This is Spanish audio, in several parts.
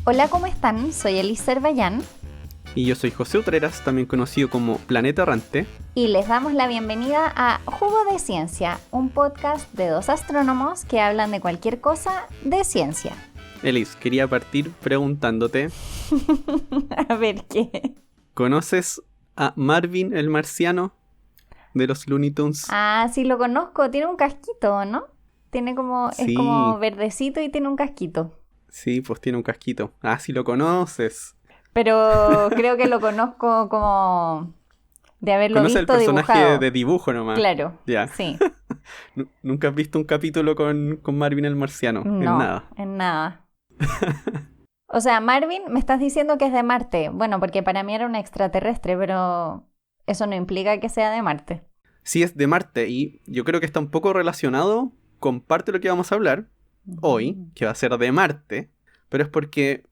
Hola, ¿cómo están? Soy Elis Cervellán. Y yo soy José Utreras, también conocido como Planeta Errante. Y les damos la bienvenida a Jugo de Ciencia, un podcast de dos astrónomos que hablan de cualquier cosa de ciencia. Elis, quería partir preguntándote... A ver, ¿qué? ¿Conoces a Marvin el marciano de los Looney Tunes? Ah, sí lo conozco, tiene un casquito, ¿no? Tiene como, Sí. Es como verdecito y tiene un casquito. Sí, pues tiene un casquito. Ah, sí lo conoces. Pero creo que lo conozco como de haberlo Conoces el visto personaje dibujado. de dibujo nomás. Claro, Ya. sí. ¿Nunca has visto un capítulo con Marvin el marciano? No, En nada. en nada. O sea, Marvin, me estás diciendo que es de Marte. Bueno, porque para mí era un extraterrestre, pero eso no implica que sea de Marte. Sí, es de Marte y yo creo que está un poco relacionado con parte de lo que vamos a hablar hoy, que va a ser de Marte, pero es porque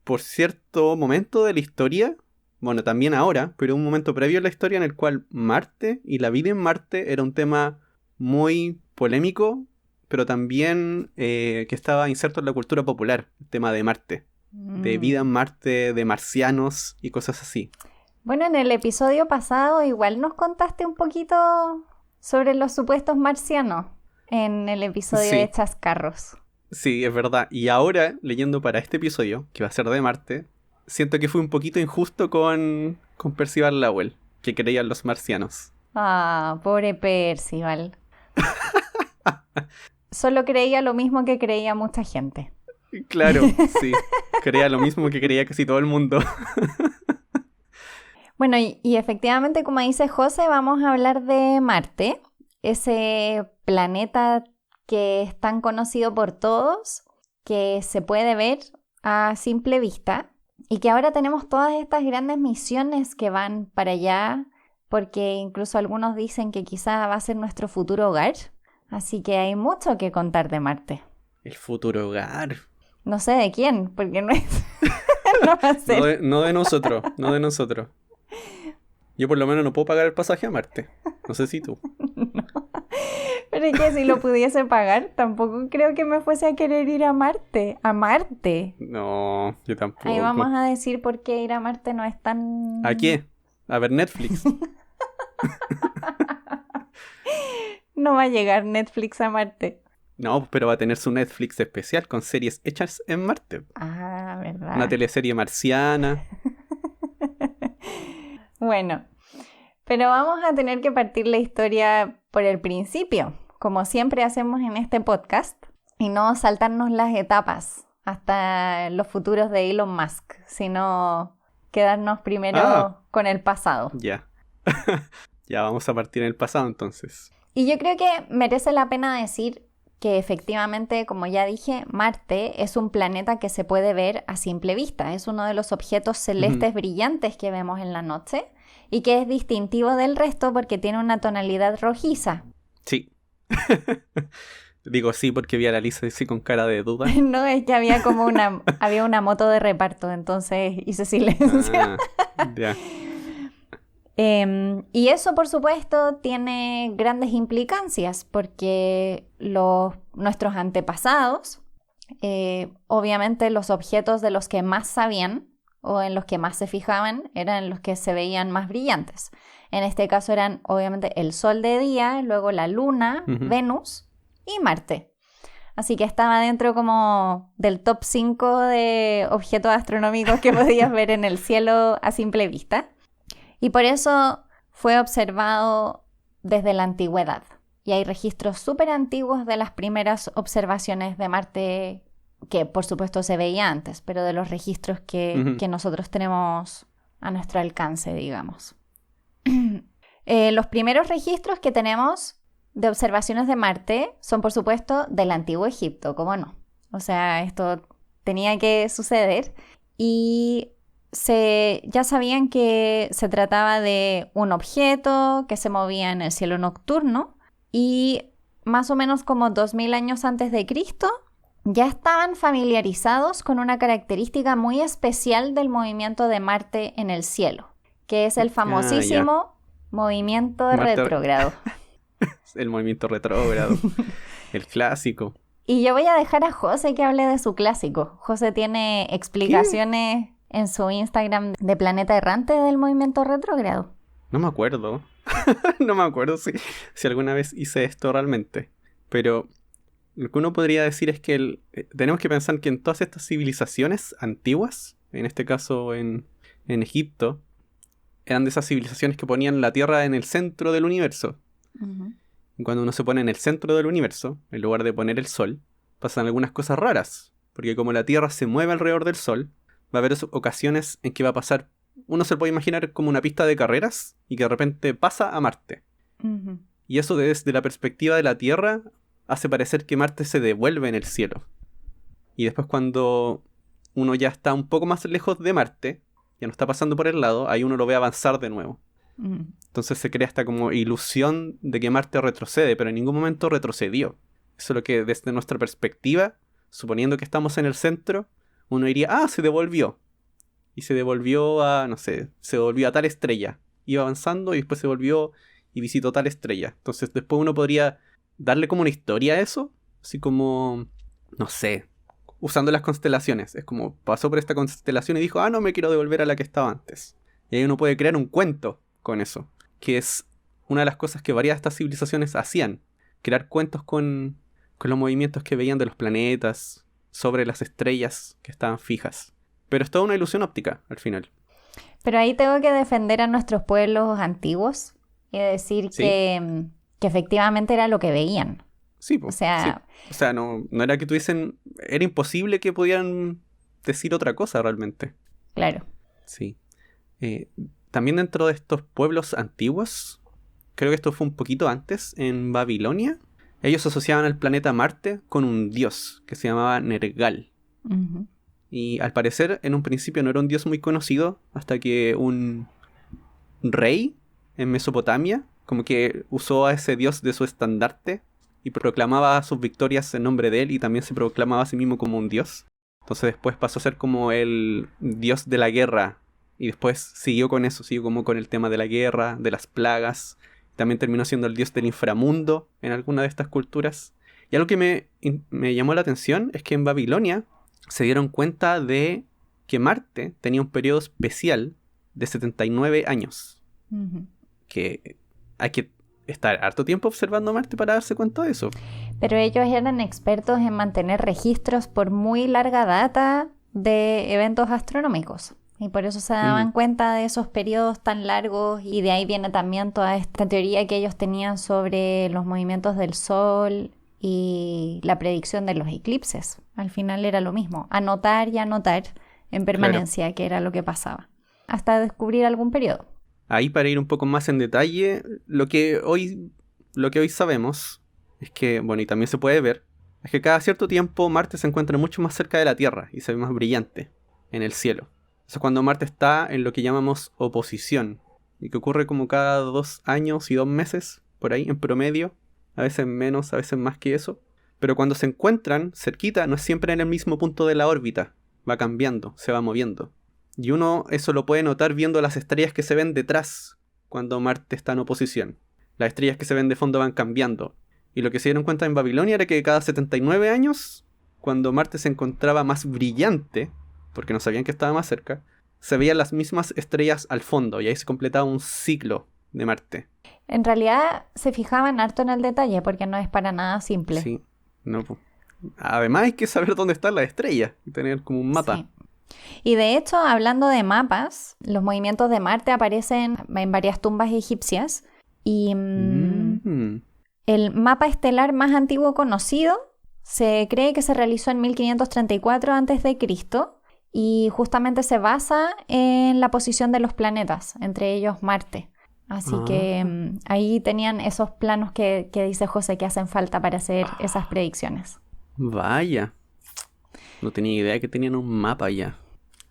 por cierto momento de la historia, bueno, también ahora, pero un momento previo en la historia en el cual Marte y la vida en Marte era un tema muy polémico, pero también que estaba inserto en la cultura popular, el tema de Marte, de vida en Marte, de marcianos y cosas así. Bueno, en el episodio pasado igual nos contaste un poquito sobre los supuestos marcianos en el episodio Sí. de Chascarros. Sí, es verdad. Y ahora, leyendo para este episodio, que va a ser de Marte, siento que fue un poquito injusto con Percival Lowell, que creían los marcianos. Ah, pobre Percival. Solo creía lo mismo que creía mucha gente. Claro, sí. Creía lo mismo que creía casi todo el mundo. Bueno, y efectivamente, como dice José, vamos a hablar de Marte, ese planeta que es tan conocido por todos, que se puede ver a simple vista y que ahora tenemos todas estas grandes misiones que van para allá, porque incluso algunos dicen que quizás va a ser nuestro futuro hogar, así que hay mucho que contar de Marte. El futuro hogar. No sé de quién, porque no es... no va a ser. No de nosotros, no de nosotros. Yo por lo menos no puedo pagar el pasaje a Marte. No sé si tú. Pero es que si lo pudiese pagar, tampoco creo que me fuese a querer ir a Marte. ¡A Marte! No, yo tampoco. Ahí vamos a decir por qué ir a Marte no es tan... ¿A qué? A ver Netflix. No va a llegar Netflix a Marte. No, pero va a tener su Netflix especial con series hechas en Marte. Ah, ¿verdad? Una teleserie marciana. Bueno, pero vamos a tener que partir la historia por el principio, como siempre hacemos en este podcast, y no saltarnos las etapas hasta los futuros de Elon Musk, sino quedarnos primero con el pasado. Ya. Ya vamos a partir en el pasado entonces. Y yo creo que merece la pena decir que efectivamente, como ya dije, Marte es un planeta que se puede ver a simple vista. Es uno de los objetos celestes brillantes que vemos en la noche y que es distintivo del resto porque tiene una tonalidad rojiza. Sí. Digo sí porque vi a la Lisa así con cara de duda. No, es que había una moto de reparto, entonces hice silencio. Ya. Y eso, por supuesto, tiene grandes implicancias porque nuestros antepasados, obviamente los objetos de los que más sabían o en los que más se fijaban eran los que se veían más brillantes. En este caso eran obviamente el Sol de día, luego la Luna, Venus y Marte. Así que estaba dentro como del top 5 de objetos astronómicos que podías ver en el cielo a simple vista. Y por eso fue observado desde la antigüedad. Y hay registros súper antiguos de las primeras observaciones de Marte, que por supuesto se veía antes, pero de los registros que nosotros tenemos a nuestro alcance, digamos. Los primeros registros que tenemos de observaciones de Marte son, por supuesto, del Antiguo Egipto, ¿cómo no? O sea, esto tenía que suceder y... ya sabían que se trataba de un objeto que se movía en el cielo nocturno y más o menos como 2000 años antes de Cristo ya estaban familiarizados con una característica muy especial del movimiento de Marte en el cielo, que es el famosísimo movimiento retrógrado. El movimiento retrógrado, el clásico. Y yo voy a dejar a José que hable de su clásico. José tiene explicaciones en su Instagram de Planeta Errante del movimiento retrógrado. No me acuerdo. No me acuerdo si alguna vez hice esto realmente. Pero lo que uno podría decir es que tenemos que pensar que en todas estas civilizaciones antiguas, en este caso en Egipto, eran de esas civilizaciones que ponían la Tierra en el centro del universo. Uh-huh. Y cuando uno se pone en el centro del universo, en lugar de poner el Sol, pasan algunas cosas raras. Porque como la Tierra se mueve alrededor del Sol, va a haber ocasiones en que va a pasar... Uno se puede imaginar como una pista de carreras y que de repente pasa a Marte. Uh-huh. Y eso desde la perspectiva de la Tierra hace parecer que Marte se devuelve en el cielo. Y después cuando uno ya está un poco más lejos de Marte, ya no está pasando por el lado, ahí uno lo ve avanzar de nuevo. Uh-huh. Entonces se crea esta como ilusión de que Marte retrocede, pero en ningún momento retrocedió. Eso es lo que desde nuestra perspectiva, suponiendo que estamos en el centro, uno diría, se devolvió. Y se devolvió a, no sé, se devolvió a tal estrella. Iba avanzando y después se volvió y visitó tal estrella. Entonces después uno podría darle como una historia a eso, así como, no sé, usando las constelaciones. Es como, pasó por esta constelación y dijo, no me quiero devolver a la que estaba antes. Y ahí uno puede crear un cuento con eso, que es una de las cosas que varias de estas civilizaciones hacían. Crear cuentos con los movimientos que veían de los planetas, sobre las estrellas que estaban fijas. Pero es toda una ilusión óptica, al final. Pero ahí tengo que defender a nuestros pueblos antiguos y decir ¿Sí? que efectivamente era lo que veían. Sí, pues. O sea, sí. O sea, no era que tuviesen... Era imposible que pudieran decir otra cosa realmente. claro. Sí. También dentro de estos pueblos antiguos, creo que esto fue un poquito antes, en Babilonia, ellos asociaban al planeta Marte con un dios que se llamaba Nergal. Uh-huh. Y al parecer, en un principio no era un dios muy conocido, hasta que un rey en Mesopotamia como que usó a ese dios de su estandarte y proclamaba sus victorias en nombre de él, y también se proclamaba a sí mismo como un dios. Entonces después pasó a ser como el dios de la guerra, y después siguió con eso, siguió como con el tema de la guerra, de las plagas. También terminó siendo el dios del inframundo en alguna de estas culturas. Y algo que me llamó la atención es que en Babilonia se dieron cuenta de que Marte tenía un periodo especial de 79 años. Uh-huh. Que hay que estar harto tiempo observando Marte para darse cuenta de eso. Pero ellos eran expertos en mantener registros por muy larga data de eventos astronómicos. Y por eso se daban cuenta de esos periodos tan largos, y de ahí viene también toda esta teoría que ellos tenían sobre los movimientos del Sol y la predicción de los eclipses. Al final era lo mismo, anotar y anotar en permanencia, claro, que era lo que pasaba, hasta descubrir algún periodo. Ahí, para ir un poco más en detalle, lo que hoy sabemos es que, bueno, y también se puede ver, es que cada cierto tiempo Marte se encuentra mucho más cerca de la Tierra y se ve más brillante en el cielo. Eso es cuando Marte está en lo que llamamos oposición, y que ocurre como cada 2 años y 2 meses, por ahí, en promedio, a veces menos, a veces más que eso. Pero cuando se encuentran cerquita, no es siempre en el mismo punto de la órbita, va cambiando, se va moviendo. Y uno eso lo puede notar viendo las estrellas que se ven detrás cuando Marte está en oposición. Las estrellas que se ven de fondo van cambiando. Y lo que se dieron cuenta en Babilonia era que cada 79 años, cuando Marte se encontraba más brillante, porque no sabían que estaba más cerca, se veían las mismas estrellas al fondo, y ahí se completaba un ciclo de Marte. En realidad se fijaban harto en el detalle, porque no es para nada simple. Sí, no. Además hay que saber dónde están las estrellas y tener como un mapa. Sí. Y de hecho, hablando de mapas, los movimientos de Marte aparecen en varias tumbas egipcias, y el mapa estelar más antiguo conocido se cree que se realizó en 1534 a.C., y justamente se basa en la posición de los planetas, entre ellos Marte. Así que ahí tenían esos planos que dice José que hacen falta para hacer esas predicciones. Vaya, no tenía idea que tenían un mapa ya.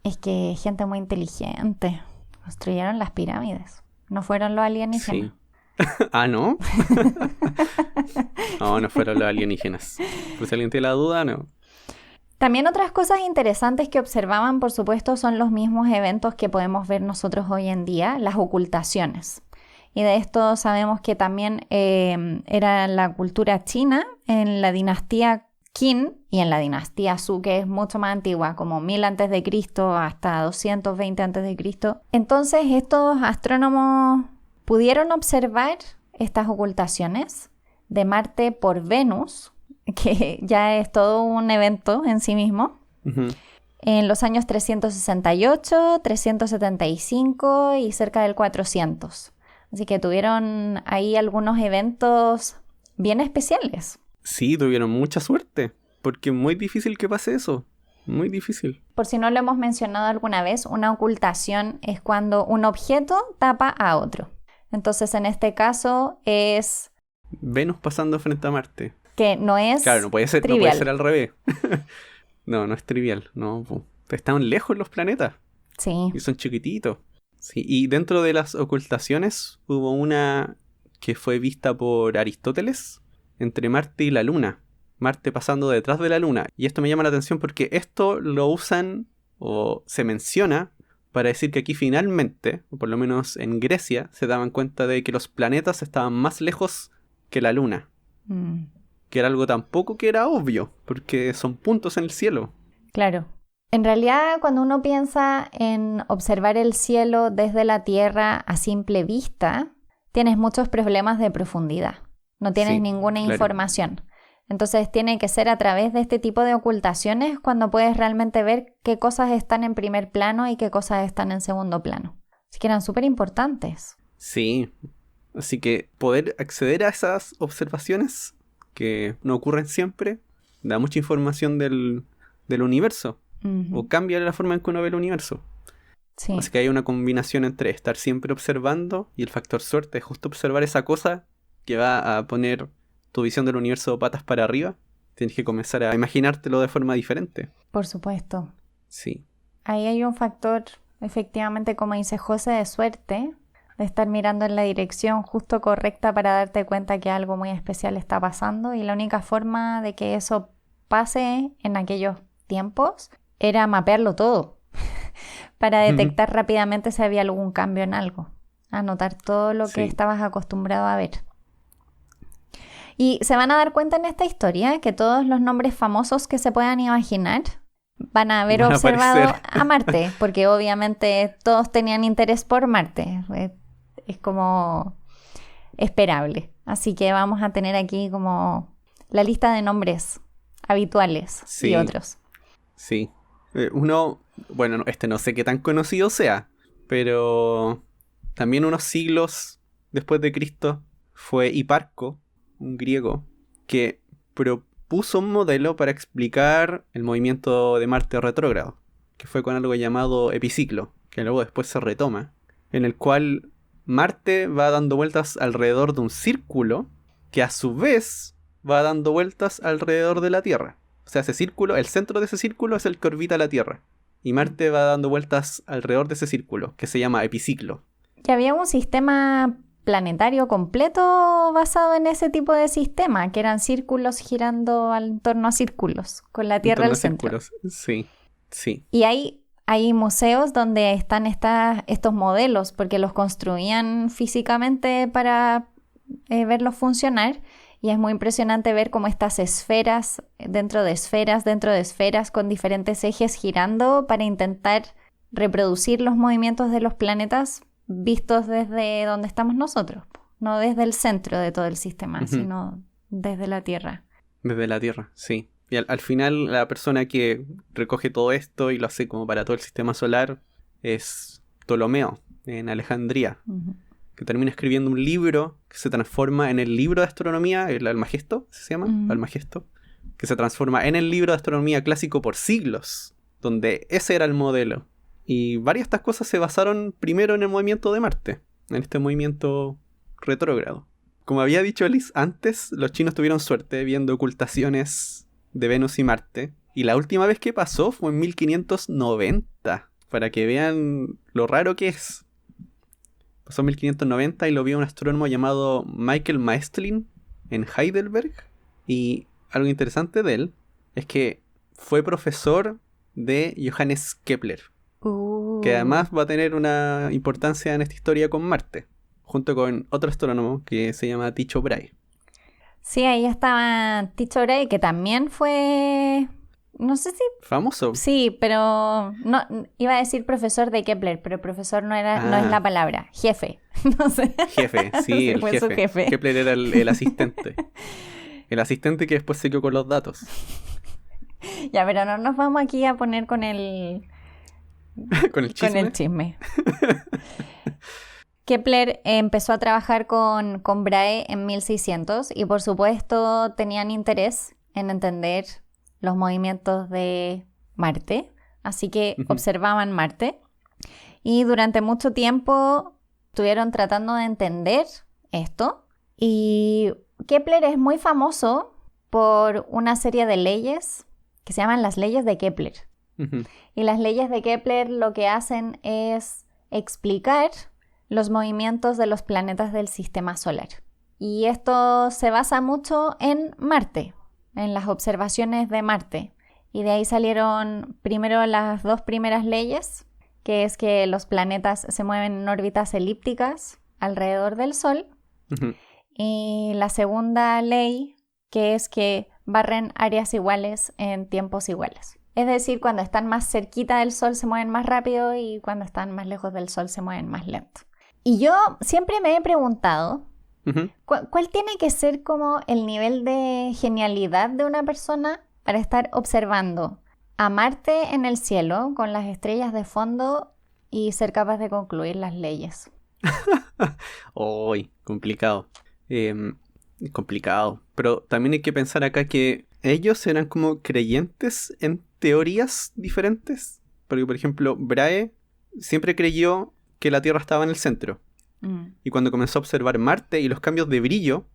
Es que gente muy inteligente. Construyeron las pirámides. No fueron los alienígenas. Sí. ¿No? No fueron los alienígenas. Por si alguien tiene la duda, no. También otras cosas interesantes que observaban, por supuesto, son los mismos eventos que podemos ver nosotros hoy en día, las ocultaciones. Y de esto sabemos que también era la cultura china, en la dinastía Qin y en la dinastía Zhou, que es mucho más antigua, como 1000 a.C. hasta 220 a.C. Entonces estos astrónomos pudieron observar estas ocultaciones de Marte por Venus, que ya es todo un evento en sí mismo, en los años 368, 375 y cerca del 400. Así que tuvieron ahí algunos eventos bien especiales. Sí, tuvieron mucha suerte, porque es muy difícil que pase eso. Muy difícil. Por si no lo hemos mencionado alguna vez, una ocultación es cuando un objeto tapa a otro. Entonces, en este caso es... Venus pasando frente a Marte. Que no es Claro, no puede ser, trivial. no puede ser al revés. No es trivial. No, están lejos los planetas. Sí. Y son chiquititos. Sí, y dentro de las ocultaciones hubo una que fue vista por Aristóteles entre Marte y la Luna. Marte pasando detrás de la Luna. Y esto me llama la atención porque esto lo usan o se menciona para decir que aquí finalmente, o por lo menos en Grecia, se daban cuenta de que los planetas estaban más lejos que la Luna. Que era algo tampoco que era obvio, porque son puntos en el cielo. Claro. En realidad, cuando uno piensa en observar el cielo desde la Tierra a simple vista, tienes muchos problemas de profundidad. No tienes ninguna información. Entonces tiene que ser a través de este tipo de ocultaciones cuando puedes realmente ver qué cosas están en primer plano y qué cosas están en segundo plano. Así que eran súper importantes. Sí. Así que poder acceder a esas observaciones que no ocurren siempre da mucha información del universo. O cambia la forma en que uno ve el universo. Sí. Así que hay una combinación entre estar siempre observando y el factor suerte, justo observar esa cosa que va a poner tu visión del universo patas para arriba. Tienes que comenzar a imaginártelo de forma diferente. Por supuesto. Sí. Ahí hay un factor, efectivamente, como dice José, de suerte, de estar mirando en la dirección justo correcta para darte cuenta que algo muy especial está pasando, y la única forma de que eso pase en aquellos tiempos era mapearlo todo para detectar rápidamente si había algún cambio en algo, anotar todo lo que estabas acostumbrado a ver. Y se van a dar cuenta en esta historia que todos los nombres famosos que se puedan imaginar van a haber observado a Marte, porque obviamente todos tenían interés por Marte. Es como esperable. Así que vamos a tener aquí como la lista de nombres habituales y otros. Sí. Uno, bueno, no sé qué tan conocido sea, pero también unos siglos después de Cristo fue Hiparco, un griego, que propuso un modelo para explicar el movimiento de Marte retrógrado, que fue con algo llamado epiciclo, que luego después se retoma, en el cual Marte va dando vueltas alrededor de un círculo que a su vez va dando vueltas alrededor de la Tierra. O sea, ese círculo, el centro de ese círculo es el que orbita la Tierra. Y Marte va dando vueltas alrededor de ese círculo, que se llama epiciclo. Y había un sistema planetario completo basado en ese tipo de sistema, que eran círculos girando en torno a círculos, con la Tierra al centro. Sí. Y hay museos donde están estos modelos, porque los construían físicamente para verlos funcionar. Y es muy impresionante ver cómo estas esferas, dentro de esferas, con diferentes ejes girando para intentar reproducir los movimientos de los planetas vistos desde donde estamos nosotros. No desde el centro de todo el sistema, sino desde la Tierra. Desde la Tierra, sí. Y al final la persona que recoge todo esto y lo hace como para todo el sistema solar es Ptolomeo, en Alejandría. Que termina escribiendo un libro que se transforma en el libro de astronomía, el Almagesto, ¿se llama? Almagesto. Que se transforma en el libro de astronomía clásico por siglos, donde ese era el modelo. Y varias de estas cosas se basaron primero en el movimiento de Marte, en este movimiento retrógrado. Como había dicho Alice antes, los chinos tuvieron suerte viendo ocultaciones de Venus y Marte. Y la última vez que pasó fue en 1590, para que vean lo raro que es. Pasó en 1590 y lo vio un astrónomo llamado Michael Maestlin en Heidelberg. Y algo interesante de él es que fue profesor de Johannes Kepler, que además va a tener una importancia en esta historia con Marte, junto con otro astrónomo que se llama Tycho Brahe. Sí, ahí estaba Tycho Brahe, que también fue, no sé si, Famoso. sí, pero no, iba a decir profesor de Kepler, pero profesor no era, no es la Ah, palabra, jefe, no sé, jefe, sí, sí, el fue su jefe. jefe. Kepler era el asistente. El asistente que después se quedó con los datos. Ya, pero no nos vamos aquí a poner Con el con el chisme. chisme. Kepler empezó a trabajar con Brahe en 1600 y por supuesto tenían interés en entender los movimientos de Marte, así que Ujú, observaban Marte y durante mucho tiempo estuvieron tratando de entender esto y Kepler es muy famoso por una serie de leyes que se llaman las leyes de Kepler. ujú. Y las leyes de Kepler lo que hacen es explicar los movimientos de los planetas del sistema solar. Y esto se basa mucho en Marte, en las observaciones de Marte. Y de ahí salieron primero las dos primeras leyes, que es que los planetas se mueven en órbitas elípticas alrededor del Sol. Ujú. Y la segunda ley, que es que barren áreas iguales en tiempos iguales. Es decir, cuando están más cerquita del Sol se mueven más rápido y cuando están más lejos del Sol se mueven más lento. Y yo siempre me he preguntado, Ujú. ¿cuál tiene que ser como el nivel de genialidad de una persona para estar observando a Marte en el cielo con las estrellas de fondo y ser capaz de concluir las leyes? Uy, complicado. Em, complicado. Pero también hay que pensar acá que ellos eran como creyentes en teorías diferentes. Porque, por ejemplo, Brahe siempre creyó que la Tierra estaba en el centro. Mm, Y cuando comenzó a observar Marte y los cambios de brillo,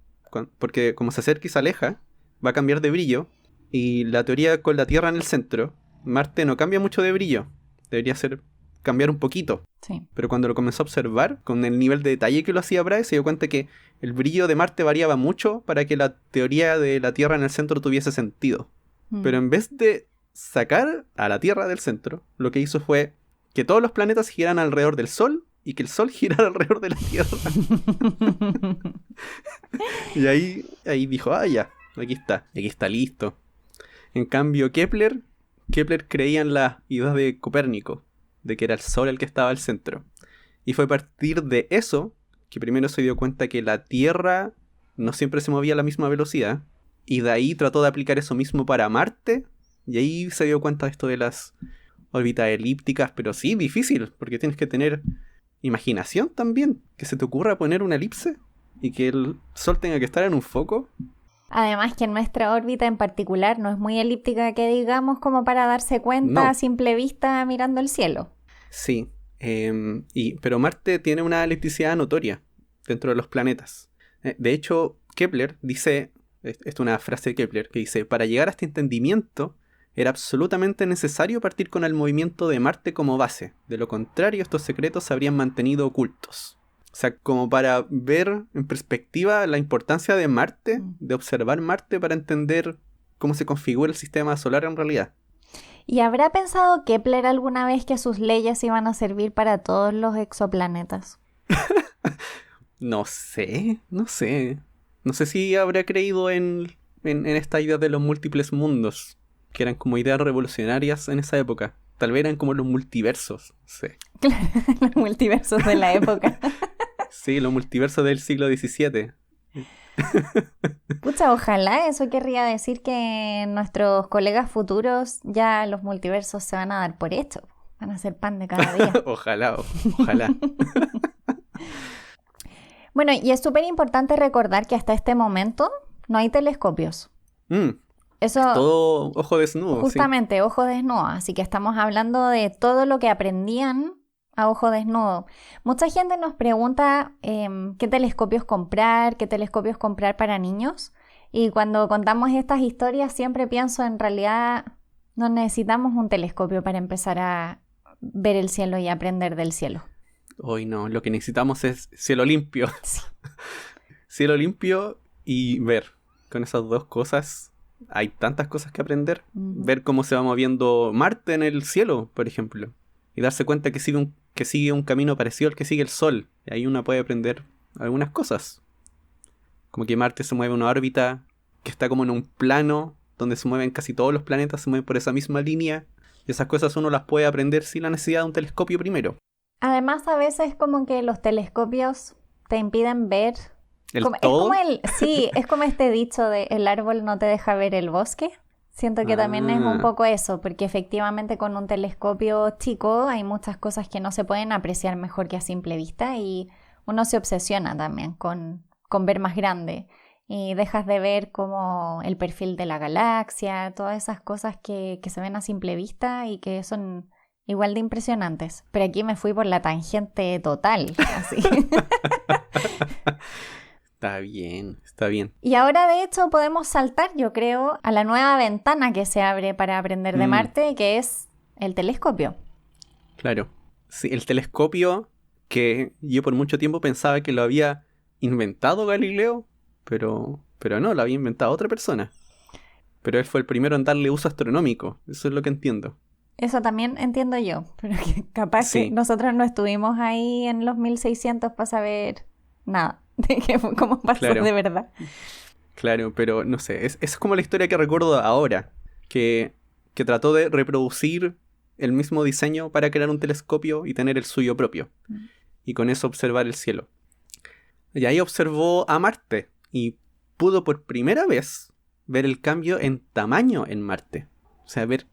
porque como se acerca y se aleja, va a cambiar de brillo. Y la teoría con la Tierra en el centro, Marte no cambia mucho de brillo. Debería ser cambiar un poquito. sí. Pero cuando lo comenzó a observar, con el nivel de detalle que lo hacía Brahe, se dio cuenta que el brillo de Marte variaba mucho para que la teoría de la Tierra en el centro tuviese sentido. Mm. Pero en vez de sacar a la Tierra del centro, lo que hizo fue que todos los planetas giraran alrededor del Sol y que el Sol girara alrededor de la Tierra. Y ahí dijo, ah, ya, aquí está listo. En cambio, Kepler creía en la idea de Copérnico, de que era el Sol el que estaba al centro. Y fue a partir de eso que primero se dio cuenta que la Tierra no siempre se movía a la misma velocidad. Y de ahí trató de aplicar eso mismo para Marte. Y ahí se dio cuenta de esto de las órbitas elípticas. Pero sí, difícil, porque tienes que tener imaginación también. Que se te ocurra poner una elipse y que el Sol tenga que estar en un foco. Además que nuestra órbita en particular no es muy elíptica que digamos como para darse cuenta a No, simple vista mirando el cielo. sí. Pero Marte tiene una elipticidad notoria dentro de los planetas. De hecho, Kepler dice, esto es una frase de Kepler, que dice, para llegar a este entendimiento era absolutamente necesario partir con el movimiento de Marte como base. De lo contrario, estos secretos se habrían mantenido ocultos. O sea, como para ver en perspectiva la importancia de Marte, de observar Marte para entender cómo se configura el sistema solar en realidad. ¿Y habrá pensado Kepler alguna vez que sus leyes iban a servir para todos los exoplanetas? No sé, no sé. No sé si habría creído en esta idea de los múltiples mundos, que eran como ideas revolucionarias en esa época. Tal vez eran como los multiversos, sí. Claro, los multiversos de la época. Sí, los multiversos del siglo XVII. Pucha, ojalá eso querría decir que nuestros colegas futuros ya los multiversos se van a dar por hecho. Van a ser pan de cada día. Ojalá, ojalá. Bueno, y es súper importante recordar que hasta este momento no hay telescopios. Mm, Eso, todo ojo desnudo, sí. justamente, ojo desnudo. Así que estamos hablando de todo lo que aprendían a ojo desnudo. Mucha gente nos pregunta qué telescopios comprar para niños. Y cuando contamos estas historias siempre pienso en realidad no necesitamos un telescopio para empezar a ver el cielo y aprender del cielo. Hoy no, lo que necesitamos es cielo limpio. Sí. Cielo limpio y ver. Con esas dos cosas hay tantas cosas que aprender. Ujú. Ver cómo se va moviendo Marte en el cielo, por ejemplo. Y darse cuenta que sigue un camino parecido al que sigue el Sol. Y ahí uno puede aprender algunas cosas. Como que Marte se mueve en una órbita que está como en un plano donde se mueven casi todos los planetas, se mueven por esa misma línea. Y esas cosas uno las puede aprender sin la necesidad de un telescopio primero. Además, a veces como que los telescopios te impiden ver. ¿El Es todo? como sí, es como este dicho de el árbol no te deja ver el bosque. Siento que también es un poco eso, porque efectivamente con un telescopio chico hay muchas cosas que no se pueden apreciar mejor que a simple vista y uno se obsesiona también con ver más grande y dejas de ver como el perfil de la galaxia, todas esas cosas que se ven a simple vista y que son igual de impresionantes. Pero aquí me fui por la tangente total, así. Está bien, está bien. Y ahora, de hecho, podemos saltar, yo creo, a la nueva ventana que se abre para aprender de Marte, que es el telescopio. Claro. Sí, el telescopio que yo por mucho tiempo pensaba que lo había inventado Galileo, pero no, lo había inventado otra persona. Pero él fue el primero en darle uso astronómico, eso es lo que entiendo. Eso también entiendo yo, pero que capaz que nosotros no estuvimos ahí en los 1600 para saber nada de cómo pasó de verdad. Claro, pero no sé, es como la historia que recuerdo ahora, que trató de reproducir el mismo diseño para crear un telescopio y tener el suyo propio, y con eso observar el cielo. Y ahí observó a Marte, y pudo por primera vez ver el cambio en tamaño en Marte. O sea, ver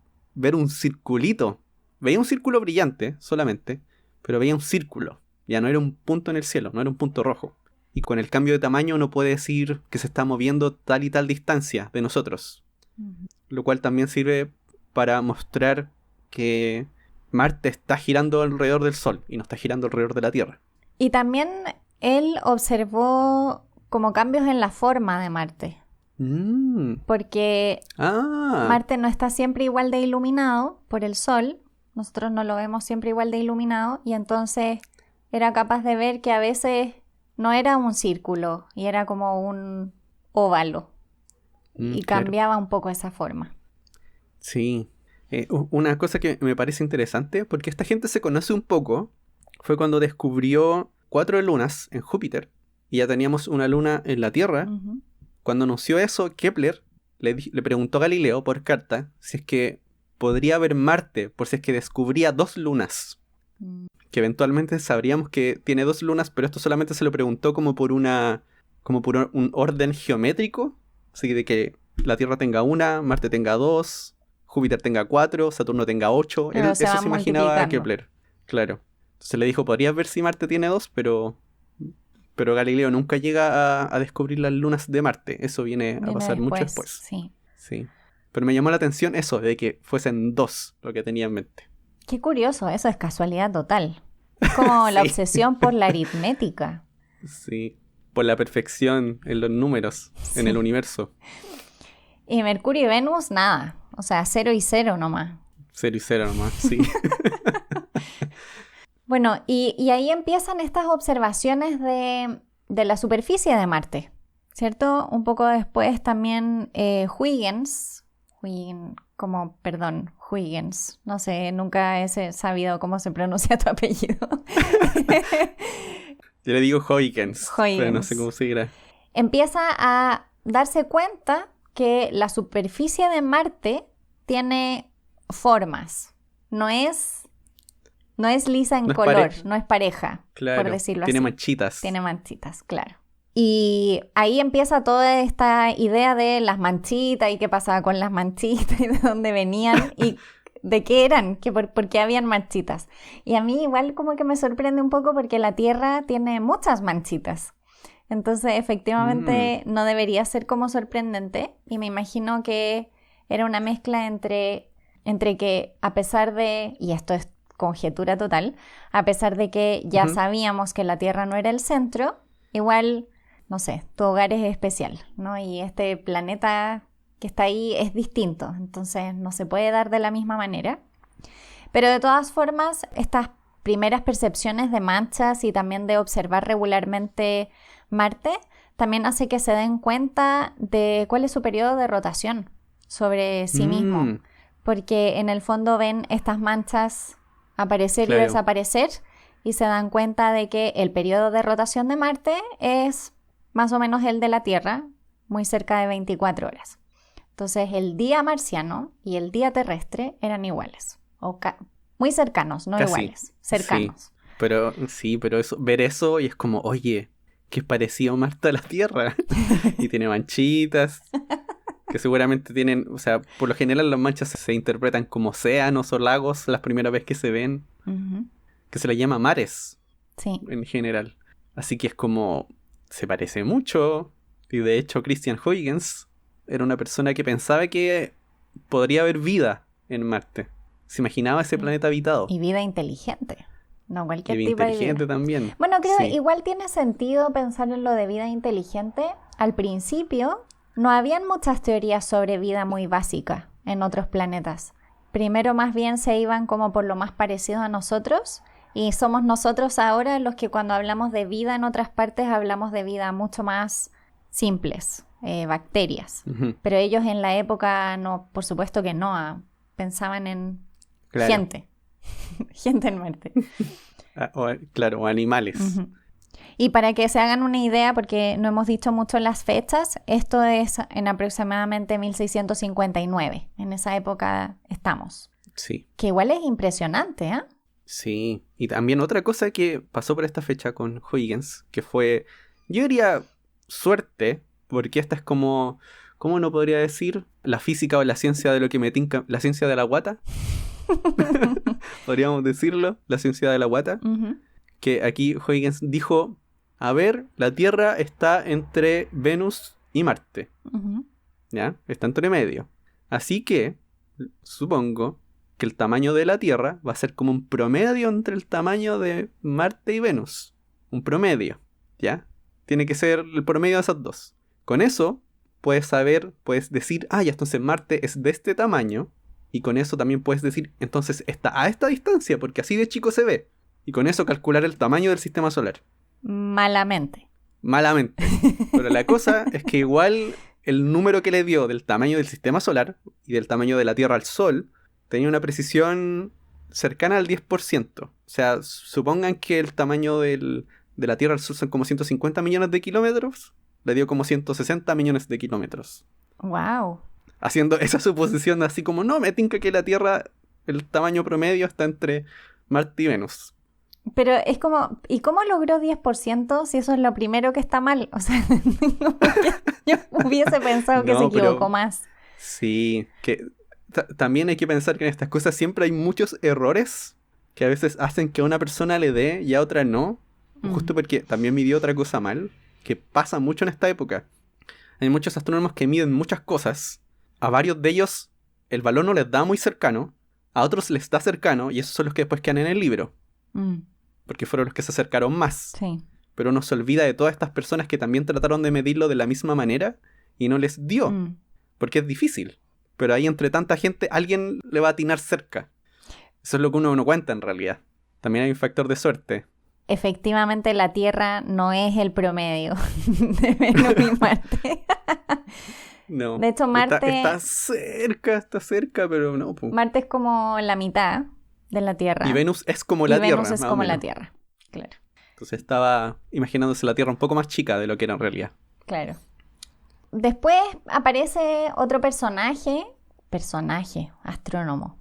un circulito. Veía un círculo brillante solamente, pero veía un círculo. Ya no era un punto en el cielo, no era un punto rojo. Y con el cambio de tamaño uno puede decir que se está moviendo tal y tal distancia de nosotros. Lo cual también sirve para mostrar que Marte está girando alrededor del Sol y no está girando alrededor de la Tierra. Y también él observó como cambios en la forma de Marte. Porque Marte no está siempre igual de iluminado por el Sol. Nosotros no lo vemos siempre igual de iluminado. Y entonces era capaz de ver que a veces no era un círculo y era como un óvalo. Y cambiaba un poco esa forma. Sí. Una cosa que me parece interesante, porque esta gente se conoce un poco, fue cuando descubrió 4 lunas en Júpiter. Y ya teníamos una luna en la Tierra. Cuando anunció eso, Kepler le preguntó a Galileo por carta si es que podría ver Marte, por si es que descubría 2 lunas. Que eventualmente sabríamos que tiene 2 lunas, pero esto solamente se lo preguntó como por un orden geométrico. Así de que la Tierra tenga 1, Marte tenga 2, Júpiter tenga 4, Saturno tenga 8. Eso se imaginaba Kepler. Claro. Entonces le dijo, podrías ver si Marte tiene 2, pero Galileo nunca llega a descubrir las lunas de Marte. Eso viene a pasar mucho después. Sí. Pero me llamó la atención eso, de que fuesen 2 lo que tenía en mente. Qué curioso, eso es casualidad total. Es como la obsesión por la aritmética. Sí, por la perfección en los números, en el universo. Y Mercurio y Venus, nada. O sea, 0 y 0 nomás. 0 y 0 nomás, sí. Bueno, y ahí empiezan estas observaciones de la superficie de Marte, ¿cierto? Un poco después también Huygens, no sé, nunca he sabido cómo se pronuncia tu apellido. Yo le digo Huygens, pero no sé cómo se dirá. Empieza a darse cuenta que la superficie de Marte tiene formas, no es lisa en color, no es pareja, claro, por decirlo tiene así. manchitas. Tiene manchitas, claro. Y ahí empieza toda esta idea de las manchitas y qué pasaba con las manchitas y de dónde venían y de qué eran, por qué habían manchitas. Y a mí igual como que me sorprende un poco porque la Tierra tiene muchas manchitas. Entonces efectivamente no debería ser como sorprendente y me imagino que era una mezcla entre que a pesar de, y esto es conjetura total, a pesar de que ya sabíamos que la Tierra no era el centro, igual, no sé, tu hogar es especial, ¿no? Y este planeta que está ahí es distinto, entonces no se puede dar de la misma manera. Pero de todas formas, estas primeras percepciones de manchas y también de observar regularmente Marte también hace que se den cuenta de cuál es su periodo de rotación sobre sí mismo, porque en el fondo ven estas manchas aparecer y desaparecer y se dan cuenta de que el periodo de rotación de Marte es más o menos el de la Tierra, muy cerca de 24 horas. Entonces el día marciano y el día terrestre eran iguales, muy cercanos, no Casi, iguales, cercanos. Sí, pero ver eso y es como, oye, que es parecido Marte a la Tierra. Y tiene manchitas, que seguramente tienen, o sea, por lo general las manchas se interpretan como océanos o lagos las primeras veces que se ven, Ujú. que se le llama mares Sí. en general. Así que es como, se parece mucho. Y de hecho Christian Huygens era una persona que pensaba que podría haber vida en Marte. Se imaginaba ese planeta habitado. Y vida inteligente, no Y cualquier bien tipo de inteligente vida. también. Bueno, creo Sí. igual tiene sentido pensar en lo de vida inteligente. Al principio no habían muchas teorías sobre vida muy básica en otros planetas. Primero más bien se iban como por lo más parecido a nosotros y somos nosotros ahora los que cuando hablamos de vida en otras partes hablamos de vida mucho más simples, bacterias. Ujú. Pero ellos en la época no, por supuesto que no, pensaban en Claro. gente, gente en Marte. Claro, o animales. Ujú. Y para que se hagan una idea, porque no hemos dicho mucho las fechas, esto es en aproximadamente 1659. En esa época estamos. Sí. Que igual es impresionante, ¿eh? Sí, y también otra cosa que pasó por esta fecha con Huygens, que fue, yo diría, suerte, porque esta es como, ¿cómo no podría decir? La física o la ciencia de lo que me tinca, la ciencia de la guata, podríamos decirlo, la ciencia de la guata, Ujú. que aquí Huygens dijo, a ver, la Tierra está entre Venus y Marte, Ujú. ¿ya? Está entre medio. Así que, supongo que el tamaño de la Tierra va a ser como un promedio entre el tamaño de Marte y Venus. Un promedio, ¿ya? Tiene que ser el promedio de esas dos. Con eso, puedes decir, ya entonces Marte es de este tamaño. Y con eso también puedes decir, entonces está a esta distancia, porque así de chico se ve. Y con eso calcular el tamaño del sistema solar. Malamente. Malamente. Pero la cosa es que igual el número que le dio del tamaño del sistema solar y del tamaño de la Tierra al Sol tenía una precisión cercana al 10%. O sea, supongan que el tamaño de la Tierra al Sol son como 150 millones de kilómetros. Le dio como 160 millones de kilómetros. Wow. Haciendo esa suposición así como, no, me tinca que la Tierra, el tamaño promedio está entre Marte y Venus. Pero es como, ¿y cómo logró 10% si eso es lo primero que está mal? O sea, yo hubiese pensado que No, se equivocó pero más. sí, que también hay que pensar que en estas cosas siempre hay muchos errores que a veces hacen que a una persona le dé y a otra no. Justo porque también midió otra cosa mal, que pasa mucho en esta época. Hay muchos astrónomos que miden muchas cosas. A varios de ellos el valor no les da muy cercano, a otros les da cercano y esos son los que después quedan en el libro, porque fueron los que se acercaron más. Sí. Pero uno se olvida de todas estas personas que también trataron de medirlo de la misma manera y no les dio, porque es difícil. Pero ahí entre tanta gente alguien le va a atinar cerca. Eso es lo que uno no cuenta en realidad. También hay un factor de suerte. Efectivamente, la Tierra no es el promedio de Venus y Marte. No. De hecho, Marte... Está cerca, pero no. Marte es como la mitad de la Tierra. Y Venus es como la Tierra. Venus es como la Tierra, claro. Entonces estaba imaginándose la Tierra un poco más chica de lo que era en realidad. Claro. Después aparece otro personaje, astrónomo,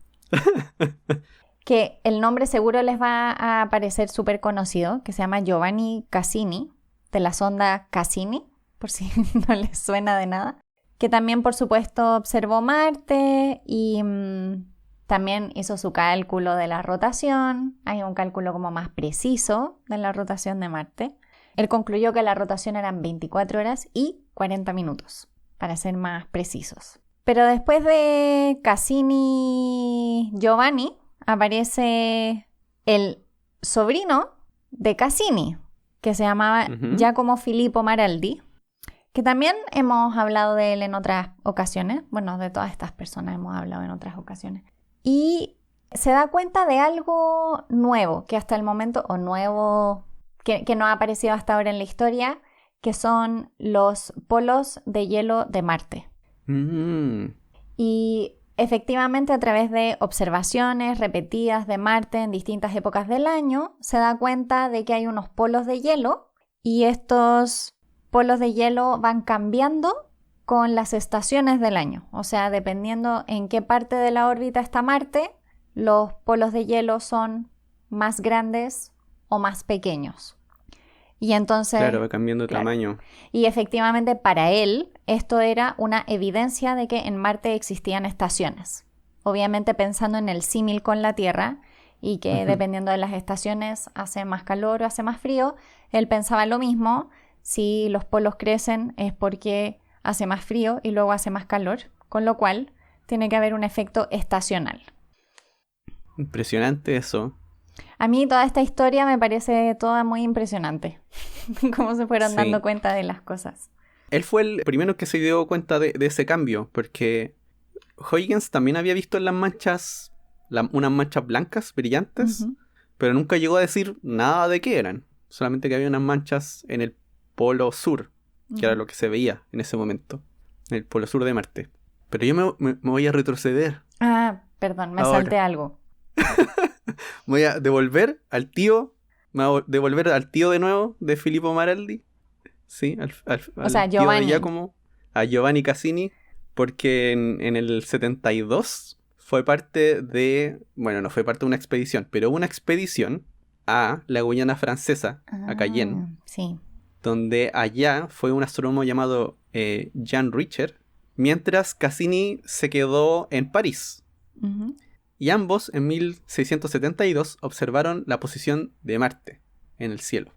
que el nombre seguro les va a parecer súper conocido, que se llama Giovanni Cassini, de la sonda Cassini, por si no les suena de nada, que también, por supuesto, observó Marte y también hizo su cálculo de la rotación. Hay un cálculo como más preciso de la rotación de Marte. Él concluyó que la rotación eran 24 horas y 40 minutos, para ser más precisos. Pero después de Cassini Giovanni, aparece el sobrino de Cassini, que se llamaba Giacomo Filippo Maraldi, que también hemos hablado de él en otras ocasiones. Bueno, de todas estas personas hemos hablado en otras ocasiones. Y se da cuenta de algo nuevo, que hasta el momento, o nuevo, que no ha aparecido hasta ahora en la historia, que son los polos de hielo de Marte. Y efectivamente, a través de observaciones repetidas de Marte en distintas épocas del año, se da cuenta de que hay unos polos de hielo y estos polos de hielo van cambiando con las estaciones del año. O sea, dependiendo en qué parte de la órbita está Marte, los polos de hielo son más grandes o más pequeños. Y entonces... Claro, va cambiando de tamaño. Y efectivamente para él esto era una evidencia de que en Marte existían estaciones. Obviamente pensando en el símil con la Tierra y que dependiendo de las estaciones hace más calor o hace más frío, él pensaba lo mismo. Si los polos crecen es porque hace más frío y luego hace más calor, con lo cual tiene que haber un efecto estacional. Impresionante eso. A mí toda esta historia me parece toda muy impresionante, cómo se fueron dando cuenta de las cosas. Él fue el primero que se dio cuenta de ese cambio, porque Huygens también había visto en las manchas, unas manchas blancas, brillantes, pero nunca llegó a decir nada de qué eran. Solamente que había unas manchas en el polo sur, que era lo que se veía en ese momento, en el polo sur de Marte. Pero yo me voy a retroceder. Ah, perdón, me salté algo. Voy a devolver al tío, de nuevo, de Filippo Maraldi. Sí, o sea, tío Giovanni. de Giacomo, a Giovanni Cassini, porque en el 72 fue parte de, bueno, no fue parte de una expedición, pero una expedición a la Guyana Francesa, a Cayenne, sí. donde allá fue un astrónomo llamado Jan Richter, mientras Cassini se quedó en París. Y ambos, en 1672, observaron la posición de Marte en el cielo.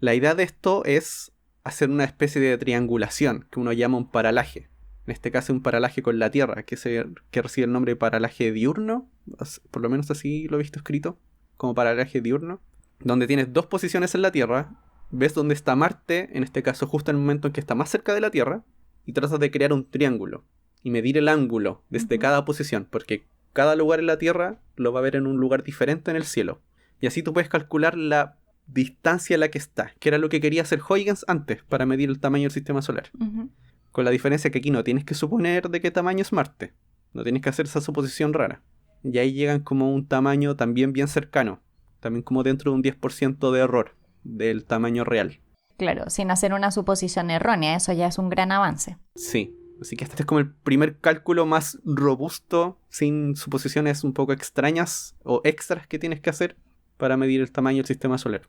La idea de esto es hacer una especie de triangulación, que uno llama un paralaje. En este caso, un paralaje con la Tierra, que recibe el nombre de paralaje diurno. Por lo menos así lo he visto escrito, como paralaje diurno. Donde tienes dos posiciones en la Tierra, ves dónde está Marte, en este caso justo en el momento en que está más cerca de la Tierra, y tratas de crear un triángulo y medir el ángulo desde cada posición, porque cada lugar en la Tierra lo va a ver en un lugar diferente en el cielo. Y así tú puedes calcular la distancia a la que está, que era lo que quería hacer Huygens antes para medir el tamaño del sistema solar. Con la diferencia que aquí no tienes que suponer de qué tamaño es Marte. No tienes que hacer esa suposición rara. Y ahí llegan como un tamaño también bien cercano. También como dentro de un 10% de error del tamaño real. Claro, sin hacer una suposición errónea. Eso ya es un gran avance. Sí. Así que este es como el primer cálculo más robusto, sin suposiciones un poco extrañas o extras que tienes que hacer para medir el tamaño del sistema solar.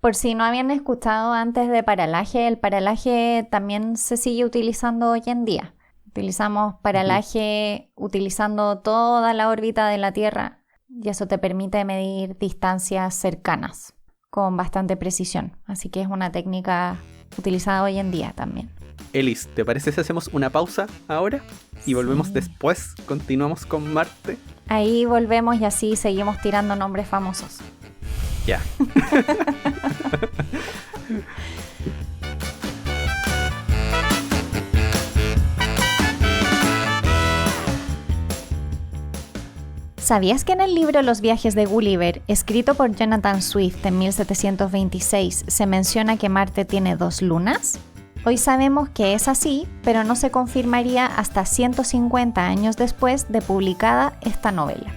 Por si no habían escuchado antes de paralaje, el paralaje también se sigue utilizando hoy en día. Utilizamos paralaje utilizando toda la órbita de la Tierra y eso te permite medir distancias cercanas con bastante precisión. Así que es una técnica utilizada hoy en día también. Elis, ¿te parece si hacemos una pausa ahora? Y volvemos después, continuamos con Marte. Ahí volvemos y así seguimos tirando nombres famosos. Ya. ¿Sabías que en el libro Los viajes de Gulliver, escrito por Jonathan Swift en 1726, se menciona que Marte tiene 2 lunas? Hoy sabemos que es así, pero no se confirmaría hasta 150 años después de publicada esta novela.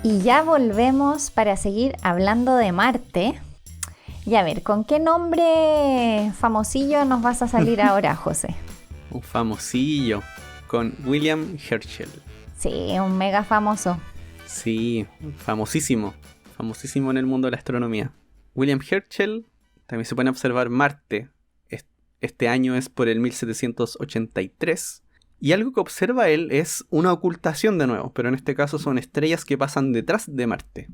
Y ya volvemos para seguir hablando de Marte. Y a ver, ¿con qué nombre famosillo nos vas a salir ahora, José? Un famosillo, con William Herschel. Sí, un mega famoso. Sí, famosísimo en el mundo de la astronomía. William Herschel también se puede observar Marte. Este año es por el 1783. Y algo que observa él es una ocultación de nuevo, pero en este caso son estrellas que pasan detrás de Marte.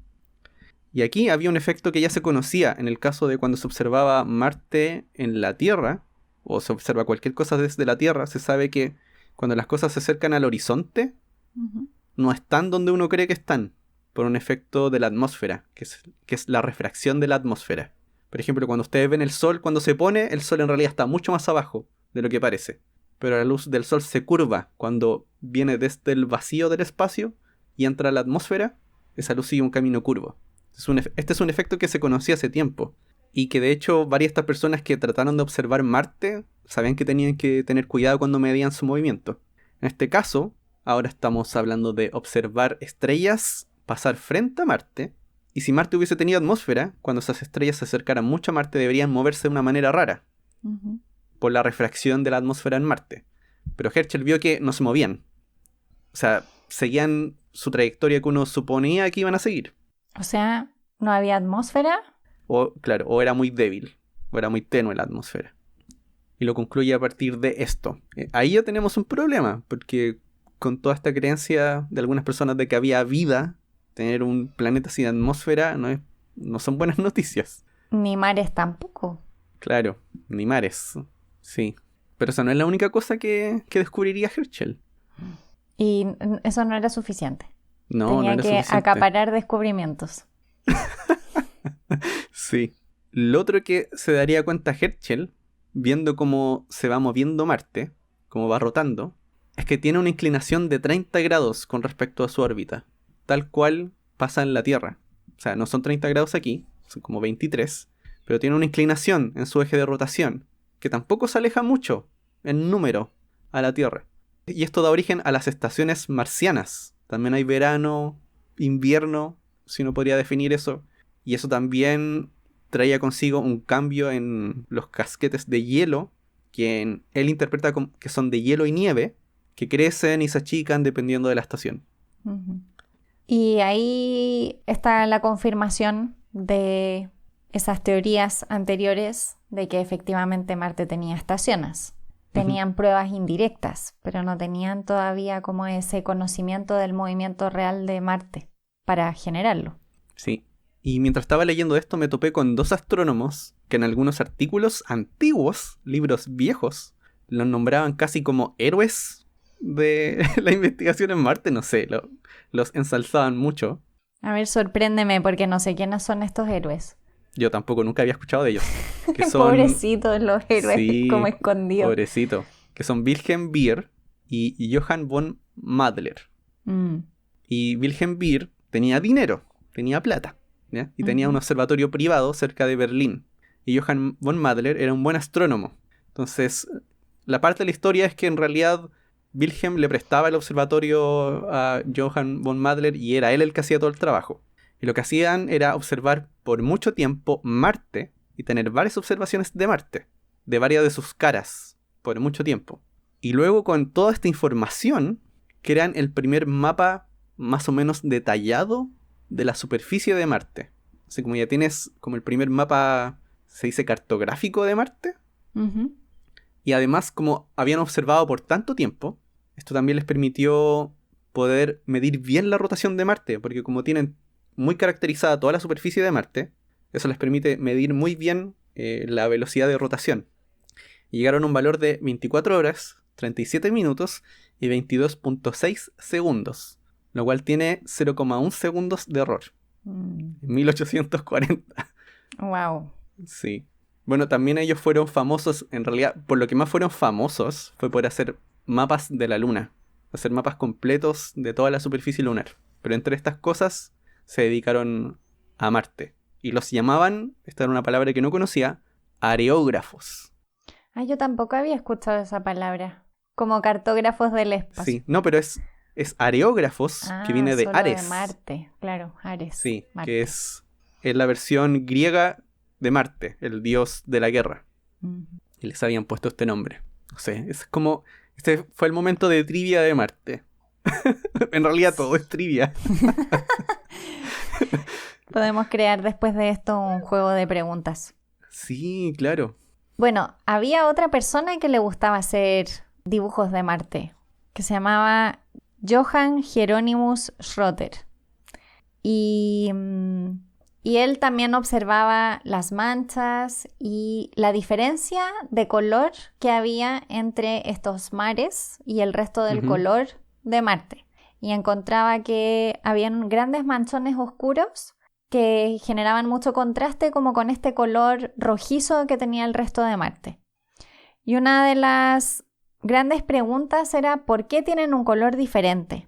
Y aquí había un efecto que ya se conocía en el caso de cuando se observaba Marte en la Tierra, o se observa cualquier cosa desde la Tierra. Se sabe que cuando las cosas se acercan al horizonte, no están donde uno cree que están, por un efecto de la atmósfera, que es la refracción de la atmósfera. Por ejemplo, cuando ustedes ven el Sol, cuando se pone, el Sol en realidad está mucho más abajo de lo que parece. Pero la luz del Sol se curva cuando viene desde el vacío del espacio y entra a la atmósfera. Esa luz sigue un camino curvo. Este es un efecto que se conocía hace tiempo. Y que de hecho varias de estas personas que trataron de observar Marte sabían que tenían que tener cuidado cuando medían su movimiento. En este caso, Ahora estamos hablando de observar estrellas pasar frente a Marte. Y si Marte hubiese tenido atmósfera, cuando esas estrellas se acercaran mucho a Marte deberían moverse de una manera rara. Por la refracción de la atmósfera en Marte. Pero Herschel vio que no se movían. O sea, seguían su trayectoria que uno suponía que iban a seguir. O sea, ¿no había atmósfera? O, claro, o era muy débil, o era muy tenue la atmósfera. Y lo concluye a partir de esto. Ahí ya tenemos un problema, porque con toda esta creencia de algunas personas de que había vida, tener un planeta sin atmósfera no son buenas noticias. Ni mares tampoco. Claro, ni mares, sí. Pero esa no es la única cosa que descubriría Herschel. Y eso no era suficiente. No, Tenía no era que suficiente. acaparar descubrimientos. Sí. Lo otro que se daría cuenta Herschel, viendo cómo se va moviendo Marte, cómo va rotando, es que tiene una inclinación de 30 grados con respecto a su órbita, tal cual pasa en la Tierra. O sea, no son 30 grados aquí, son como 23, pero tiene una inclinación en su eje de rotación, que tampoco se aleja mucho en número a la Tierra. Y esto da origen a las estaciones marcianas. También hay verano, invierno, si uno podría definir eso. Y eso también traía consigo un cambio en los casquetes de hielo, que él interpreta que son de hielo y nieve, que crecen y se achican dependiendo de la estación. Y ahí está la confirmación de esas teorías anteriores de que efectivamente Marte tenía estaciones. Tenían pruebas indirectas, pero no tenían todavía como ese conocimiento del movimiento real de Marte para generarlo. Sí. Y mientras estaba leyendo esto me topé con 2 astrónomos que en algunos artículos antiguos, libros viejos, los nombraban casi como héroes de la investigación en Marte. No sé, los ensalzaban mucho. A ver, sorpréndeme porque no sé quiénes son estos héroes. Yo tampoco, nunca había escuchado de ellos. Que son... Pobrecitos los héroes, Sí, como escondidos. Pobrecito. Que son Wilhelm Beer y Johann von Madler. Y Wilhelm Beer tenía dinero, tenía plata, ¿ya? Y tenía un observatorio privado cerca de Berlín. Y Johann von Madler era un buen astrónomo. Entonces, la parte de la historia es que en realidad Wilhelm le prestaba el observatorio a Johann von Madler y era él el que hacía todo el trabajo. Y lo que hacían era observar por mucho tiempo Marte y tener varias observaciones de Marte, de varias de sus caras, por mucho tiempo. Y luego con toda esta información, crean el primer mapa más o menos detallado de la superficie de Marte. Así como ya tienes como el primer mapa, se dice cartográfico de Marte. Y además, como habían observado por tanto tiempo, esto también les permitió poder medir bien la rotación de Marte, porque como tienen muy caracterizada toda la superficie de Marte, eso les permite medir muy bien la velocidad de rotación. Y llegaron a un valor de 24 horas, 37 minutos y 22.6 segundos, lo cual tiene 0,1 segundos de error. En 1840. Wow. Sí. Bueno, también ellos fueron famosos, en realidad, por lo que más fueron famosos fue por hacer mapas de la Luna, hacer mapas completos de toda la superficie lunar. Pero entre estas cosas se dedicaron a Marte. Y los llamaban, esta era una palabra que no conocía, areógrafos. Ah, yo tampoco había escuchado esa palabra. Como cartógrafos del espacio. Sí, no, pero es areógrafos, que viene de solo Ares. de Marte, claro, Ares. Sí, Marte. que es la versión griega de Marte, el dios de la guerra. Y les habían puesto este nombre. No sé, es como... Este fue el momento de trivia de Marte. En realidad todo es trivia. Podemos crear después de esto un juego de preguntas. Sí, claro. Bueno, había otra persona que le gustaba hacer dibujos de Marte, que se llamaba Johann Hieronymus Schroter. Y él también observaba las manchas y la diferencia de color que había entre estos mares y el resto del color de Marte. Y encontraba que habían grandes manchones oscuros que generaban mucho contraste como con este color rojizo que tenía el resto de Marte. Y una de las grandes preguntas era ¿por qué tienen un color diferente?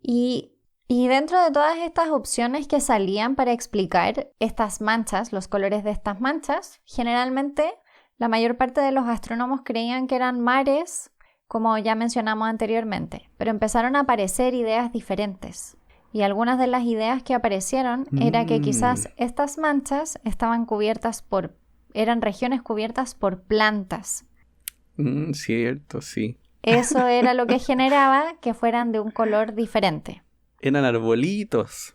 Y dentro de todas estas opciones que salían para explicar estas manchas, los colores de estas manchas, generalmente la mayor parte de los astrónomos creían que eran mares como ya mencionamos anteriormente, pero empezaron a aparecer ideas diferentes. Y algunas de las ideas que aparecieron era que quizás estas manchas eran regiones cubiertas por plantas. Cierto, sí. Eso era lo que generaba que fueran de un color diferente. Eran arbolitos.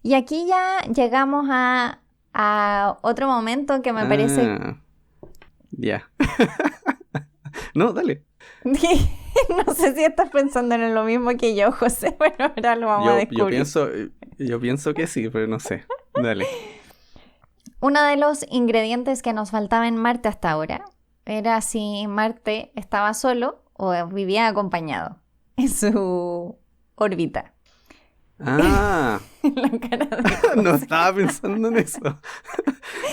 Y aquí ya llegamos a otro momento que me parece... Ya. No, dale. No sé si estás pensando en lo mismo que yo, José, pero ahora lo vamos a descubrir. Yo pienso que sí, pero no sé. Dale. Uno de los ingredientes que nos faltaba en Marte hasta ahora era si Marte estaba solo o vivía acompañado en su órbita. Ah. La cara de José. No estaba pensando en eso.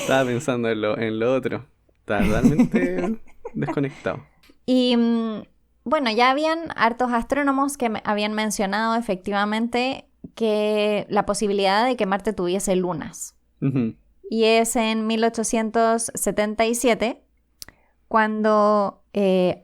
Estaba pensando en lo otro. Estaba totalmente desconectado. Y bueno, ya habían hartos astrónomos que habían mencionado efectivamente que la posibilidad de que Marte tuviese lunas. Uh-huh. Y es en 1877 cuando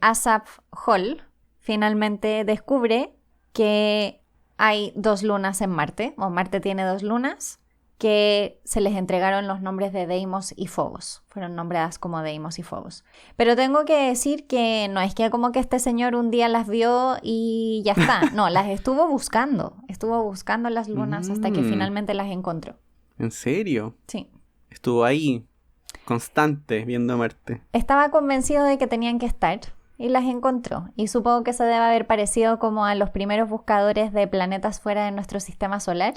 Asaph Hall finalmente descubre que hay 2 lunas en Marte, o Marte tiene 2 lunas, que se les entregaron los nombres de Deimos y Phobos. Fueron nombradas como Deimos y Phobos. Pero tengo que decir que no es que como que este señor un día las vio y ya está. No, las estuvo buscando. Estuvo buscando las lunas hasta que finalmente las encontró. ¿En serio? Sí. Estuvo ahí, constante, viendo Marte. Estaba convencido de que tenían que estar y las encontró. Y supongo que se debe haber parecido como a los primeros buscadores de planetas fuera de nuestro sistema solar.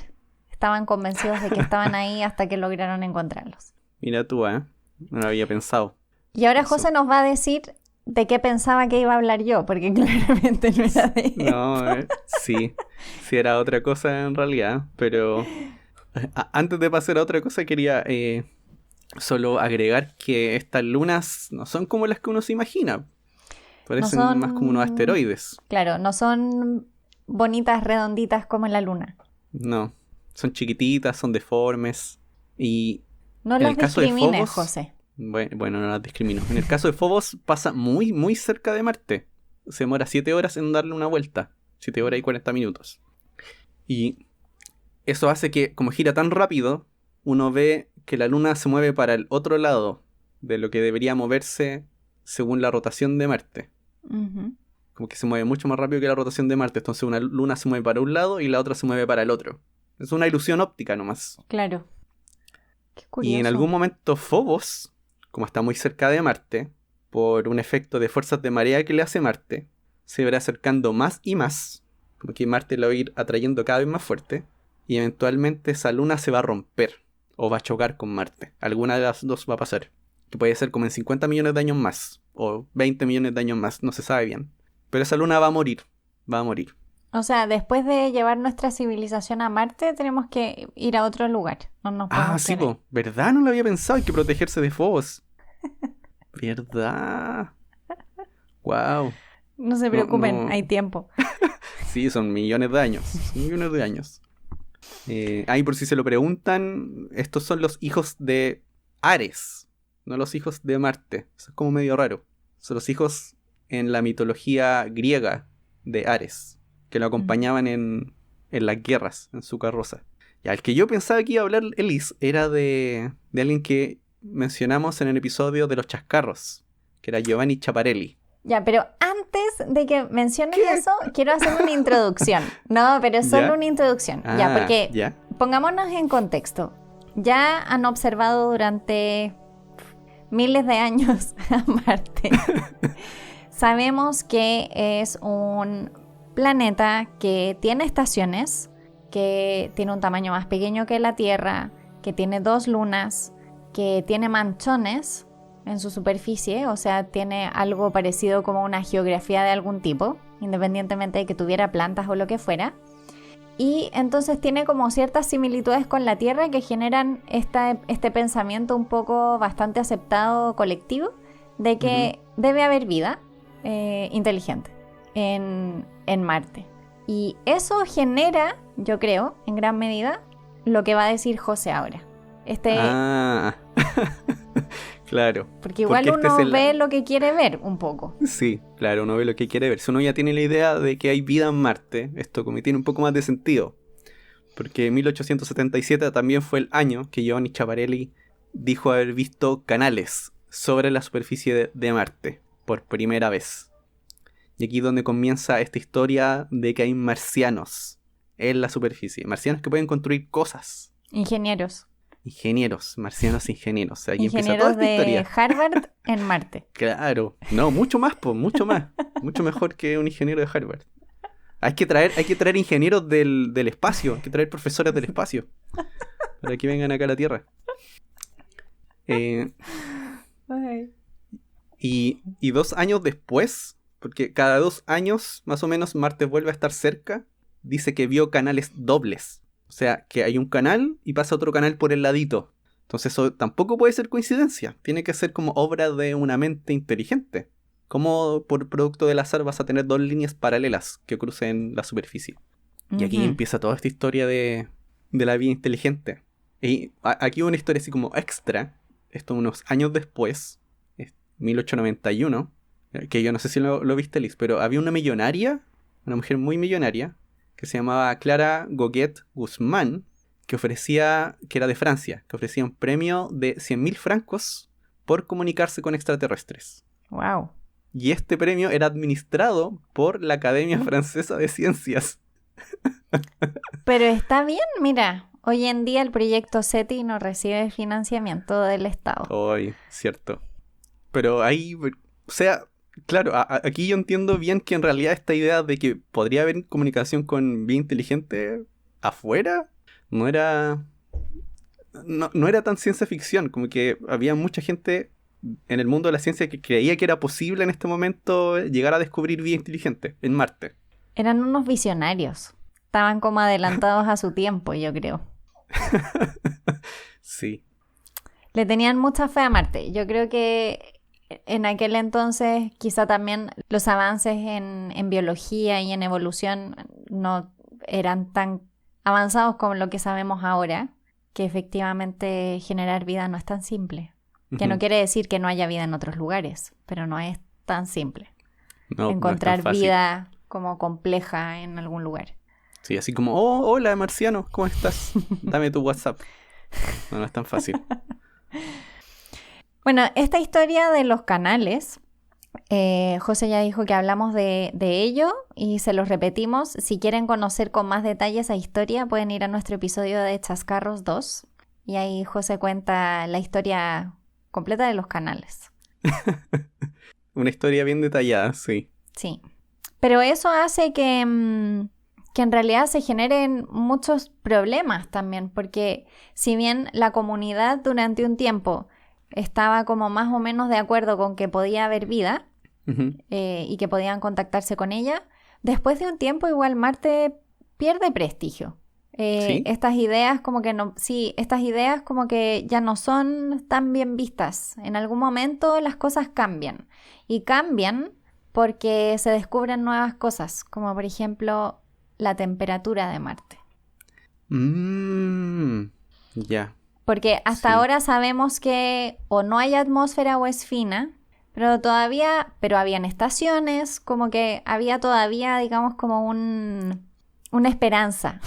Estaban convencidos de que estaban ahí hasta que lograron encontrarlos. Mira tú, no lo había pensado. Y ahora José nos va a decir de qué pensaba que iba a hablar yo, porque claramente no era de esto. No, sí era otra cosa en realidad, pero antes de pasar a otra cosa quería solo agregar que estas lunas no son como las que uno se imagina. Parecen más como unos asteroides. Claro, no son bonitas, redonditas como en la luna. No, son chiquititas, son deformes y... No las discrimines, José. Bueno, no las discrimino. En el caso de Phobos pasa muy, muy cerca de Marte. Se demora 7 horas en darle una vuelta. 7 horas y 40 minutos. Y eso hace que, como gira tan rápido, uno ve que la Luna se mueve para el otro lado de lo que debería moverse según la rotación de Marte. Uh-huh. Como que se mueve mucho más rápido que la rotación de Marte. Entonces una luna se mueve para un lado y la otra se mueve para el otro. Es una ilusión óptica nomás. Claro. Qué curioso. Y en algún momento Phobos, como está muy cerca de Marte, por un efecto de fuerzas de marea que le hace Marte, se verá acercando más y más. Como que Marte la va a ir atrayendo cada vez más fuerte. Y eventualmente esa luna se va a romper. O va a chocar con Marte. Alguna de las dos va a pasar. Que puede ser como en 50 millones de años más. O 20 millones de años más. No se sabe bien. Pero esa luna va a morir. Va a morir. O sea, después de llevar nuestra civilización a Marte, tenemos que ir a otro lugar. No nos podemos sí, quedar ahí. ¿Verdad? No lo había pensado. Hay que protegerse de Phobos. ¿Verdad? Wow. No se preocupen, no. hay tiempo. Sí, son millones de años. Millones de años. Ahí por si se lo preguntan, estos son los hijos de Ares, no los hijos de Marte. Eso es como medio raro. Son los hijos en la mitología griega de Ares, que lo acompañaban en las guerras, en su carroza. Ya, el que yo pensaba que iba a hablar Elis era de alguien que mencionamos en el episodio de los chascarros, que era Giovanni Schiaparelli. Ya, pero antes de que menciones eso, quiero hacer una introducción. No, pero es solo una introducción. Ya, porque pongámonos en contexto. Ya han observado durante miles de años a Marte. Sabemos que es un planeta que tiene estaciones, que tiene un tamaño más pequeño que la Tierra, que tiene 2 lunas, que tiene manchones en su superficie, o sea, tiene algo parecido como una geografía de algún tipo, independientemente de que tuviera plantas o lo que fuera. Y entonces tiene como ciertas similitudes con la Tierra que generan este pensamiento un poco bastante aceptado colectivo de que debe haber vida inteligente en Marte. Y eso genera, yo creo, en gran medida, lo que va a decir José ahora. Claro. Porque igual Porque uno ve lo que quiere ver un poco. Sí, claro, uno ve lo que quiere ver. Si uno ya tiene la idea de que hay vida en Marte, esto como tiene un poco más de sentido. Porque 1877 también fue el año que Giovanni Schiaparelli dijo haber visto canales sobre la superficie de Marte por primera vez. Y aquí es donde comienza esta historia de que hay marcianos en la superficie. Marcianos que pueden construir cosas. Ingenieros. Ingenieros, marcianos ingenieros. O sea, aquí empieza Ingenieros toda esta historia. de Harvard en Marte. Claro. No, mucho más, pues, mucho más. Mucho mejor que un ingeniero de Harvard. Hay que traer ingenieros del espacio. Hay que traer profesores del espacio. Para que vengan acá a la Tierra. Y 2 años después, porque cada 2 años más o menos Marte vuelve a estar cerca, dice que vio canales dobles. O sea, que hay un canal y pasa otro canal por el ladito. Entonces eso tampoco puede ser coincidencia. Tiene que ser como obra de una mente inteligente. ¿Cómo por producto del azar vas a tener 2 líneas paralelas que crucen la superficie? Y aquí empieza toda esta historia de la vida inteligente. Y aquí una historia así como extra. Esto unos años después, 1891, que yo no sé si lo viste, Liz, pero había una millonaria, una mujer muy millonaria, que se llamaba Clara Goguet Guzmán, que era de Francia, que ofrecía un premio de 100.000 francos por comunicarse con extraterrestres. Wow. Y este premio era administrado por la Academia Francesa de Ciencias. Pero está bien, mira. Hoy en día el proyecto SETI no recibe financiamiento del Estado. Ay, cierto. Pero ahí, o sea, claro, aquí yo entiendo bien que en realidad esta idea de que podría haber comunicación con vida inteligente afuera no era tan ciencia ficción, como que había mucha gente en el mundo de la ciencia que creía que era posible en este momento llegar a descubrir vida inteligente en Marte. Eran unos visionarios. Estaban como adelantados a su tiempo, yo creo. Sí. Le tenían mucha fe a Marte. Yo creo que en aquel entonces quizá también los avances en biología y en evolución no eran tan avanzados como lo que sabemos ahora, que efectivamente generar vida no es tan simple. Que no quiere decir que no haya vida en otros lugares, pero no es tan simple. No, encontrar no es tan fácil. vida como compleja en algún lugar. Sí, así como, oh, hola marciano, ¿cómo estás? Dame tu WhatsApp. No es tan fácil. Bueno, esta historia de los canales, José ya dijo que hablamos de ello y se los repetimos. Si quieren conocer con más detalle esa historia, pueden ir a nuestro episodio de Chascarros 2 y ahí José cuenta la historia completa de los canales. Una historia bien detallada, sí. Sí, pero eso hace que en realidad se generen muchos problemas también, porque si bien la comunidad durante un tiempo estaba como más o menos de acuerdo con que podía haber vida y que podían contactarse con ella, después de un tiempo igual Marte pierde prestigio. ¿Sí? Estas ideas como que ya no son tan bien vistas. En algún momento las cosas cambian y cambian porque se descubren nuevas cosas, como por ejemplo la temperatura de Marte. Ya. Porque hasta ahora sabemos que o no hay atmósfera o es fina, pero habían estaciones, como que había todavía, digamos, como una esperanza.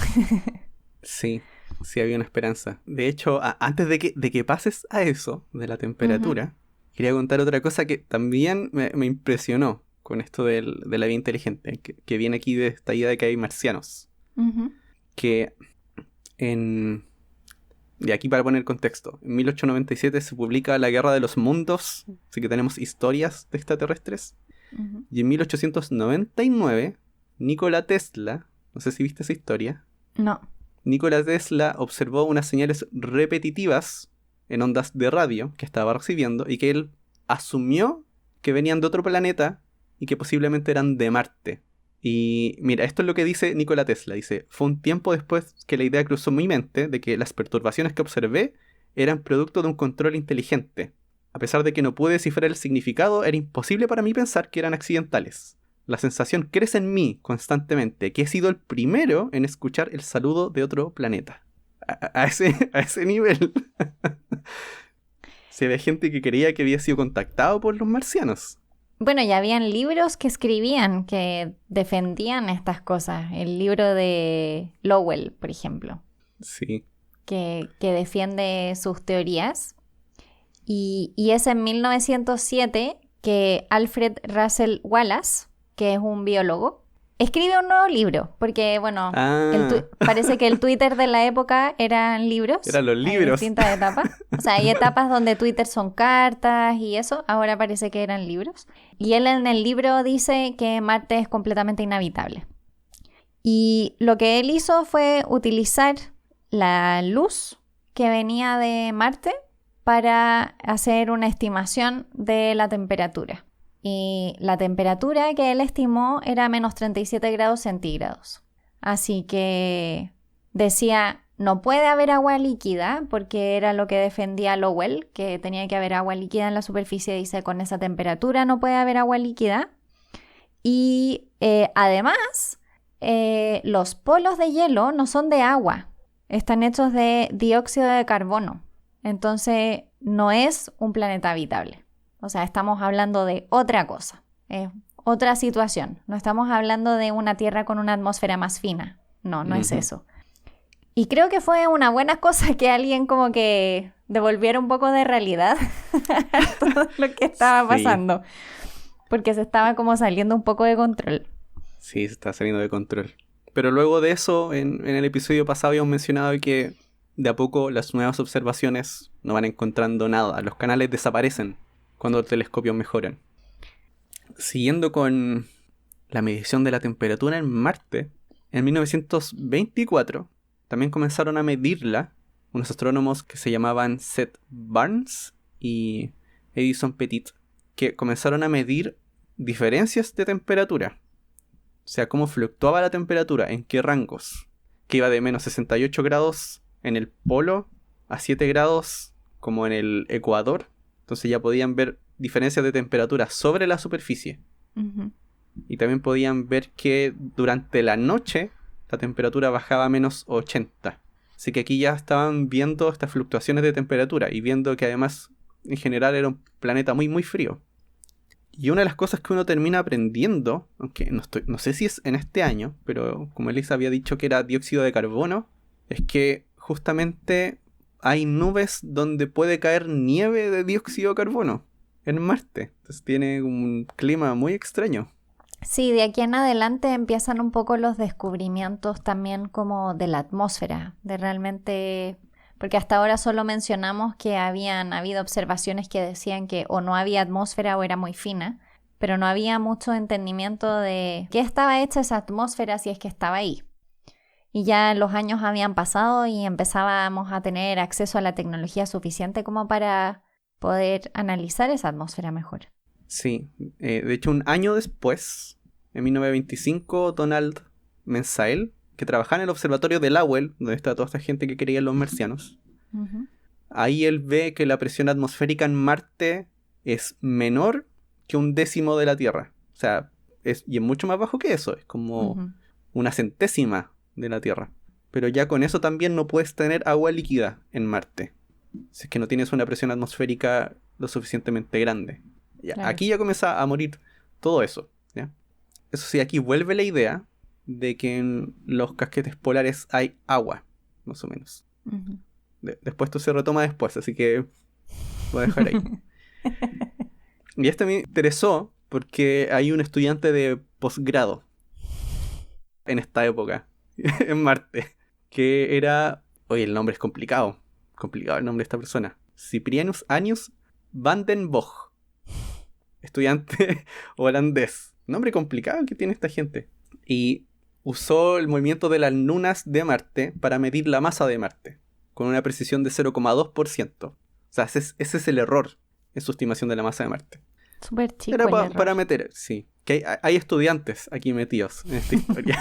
Sí, sí había una esperanza. De hecho, antes de que pases a eso, de la temperatura, quería contar otra cosa que también me impresionó con esto de la vida inteligente, que viene aquí de esta idea de que hay marcianos. Que de aquí para poner contexto, en 1897 se publica La Guerra de los Mundos, así que tenemos historias de extraterrestres. Y en 1899, Nikola Tesla, no sé si viste esa historia. No. Nikola Tesla observó unas señales repetitivas en ondas de radio que estaba recibiendo y que él asumió que venían de otro planeta y que posiblemente eran de Marte. Y mira, esto es lo que dice Nikola Tesla. Dice, fue un tiempo después que la idea cruzó mi mente de que las perturbaciones que observé eran producto de un control inteligente. A pesar de que no pude descifrar el significado, era imposible para mí pensar que eran accidentales. La sensación crece en mí constantemente, que he sido el primero en escuchar el saludo de otro planeta. A ese nivel. Si había gente que creía que había sido contactado por los marcianos. Bueno, ya habían libros que escribían, que defendían estas cosas. El libro de Lowell, por ejemplo, Sí. que defiende sus teorías. Y es en 1907 que Alfred Russel Wallace, que es un biólogo, escribe un nuevo libro, porque, bueno, parece que el Twitter de la época eran libros. Eran los libros. Hay distintas etapas. O sea, hay etapas donde Twitter son cartas y eso. Ahora parece que eran libros. Y él en el libro dice que Marte es completamente inhabitable. Y lo que él hizo fue utilizar la luz que venía de Marte para hacer una estimación de la temperatura. Y la temperatura que él estimó era menos 37 grados centígrados. Así que decía, no puede haber agua líquida, porque era lo que defendía Lowell, que tenía que haber agua líquida en la superficie. Dice, con esa temperatura no puede haber agua líquida. Y además, los polos de hielo no son de agua, están hechos de dióxido de carbono. Entonces, no es un planeta habitable. O sea, estamos hablando de otra cosa, otra situación. No estamos hablando de una Tierra con una atmósfera más fina. No es eso. Y creo que fue una buena cosa que alguien como que devolviera un poco de realidad a todo lo que estaba pasando. Porque se estaba como saliendo un poco de control. Sí, se está saliendo de control. Pero luego de eso, en el episodio pasado habíamos mencionado que de a poco las nuevas observaciones no van encontrando nada. Los canales desaparecen cuando los telescopios mejoran. Siguiendo con la medición de la temperatura en Marte, en 1924 también comenzaron a medirla unos astrónomos que se llamaban Seth Barnes y Edison Petit, que comenzaron a medir diferencias de temperatura. O sea, cómo fluctuaba la temperatura, en qué rangos. Que iba de menos 68 grados en el polo a 7 grados como en el ecuador. Entonces ya podían ver diferencias de temperatura sobre la superficie. Uh-huh. Y también podían ver que durante la noche la temperatura bajaba a menos 80. Así que aquí ya estaban viendo estas fluctuaciones de temperatura y viendo que además en general era un planeta muy muy frío. Y una de las cosas que uno termina aprendiendo, aunque no sé si es en este año, pero como Elisa había dicho que era dióxido de carbono, es que justamente hay nubes donde puede caer nieve de dióxido de carbono en Marte. Entonces tiene un clima muy extraño. Sí, de aquí en adelante empiezan un poco los descubrimientos también como de la atmósfera, de realmente... Porque hasta ahora solo mencionamos que habían habido observaciones que decían que o no había atmósfera o era muy fina, pero no había mucho entendimiento de qué estaba hecha esa atmósfera si es que estaba ahí. Y ya los años habían pasado y empezábamos a tener acceso a la tecnología suficiente como para poder analizar esa atmósfera mejor. Sí, de hecho un año después, en 1925, Donald Mensael, que trabajaba en el observatorio de Lowell, donde está toda esta gente que creía en los marcianos, Uh-huh. ahí él ve que la presión atmosférica en Marte es menor que 1/10 de la Tierra. O sea, y es mucho más bajo que eso, es como Uh-huh. 1/100 de la Tierra. Pero ya con eso también no puedes tener agua líquida en Marte, si es que no tienes una presión atmosférica lo suficientemente grande. Ya, Claro. aquí ya comienza a morir todo eso, ¿ya? Eso sí, aquí vuelve la idea de que en los casquetes polares hay agua, más o menos. Uh-huh. Después esto se retoma después, así que voy a dejar ahí. Y este me interesó porque hay un estudiante de posgrado en esta época, en Marte, que era... Oye, el nombre es complicado el nombre de esta persona. Cyprianus Anius van den Bosch. Estudiante holandés. Nombre complicado que tiene esta gente. Y usó el movimiento de las lunas de Marte para medir la masa de Marte, con una precisión de 0,2%. O sea, ese es el error en su estimación de la masa de Marte. Súper chico Era el error. para meter, sí. Que hay estudiantes aquí metidos en esta historia.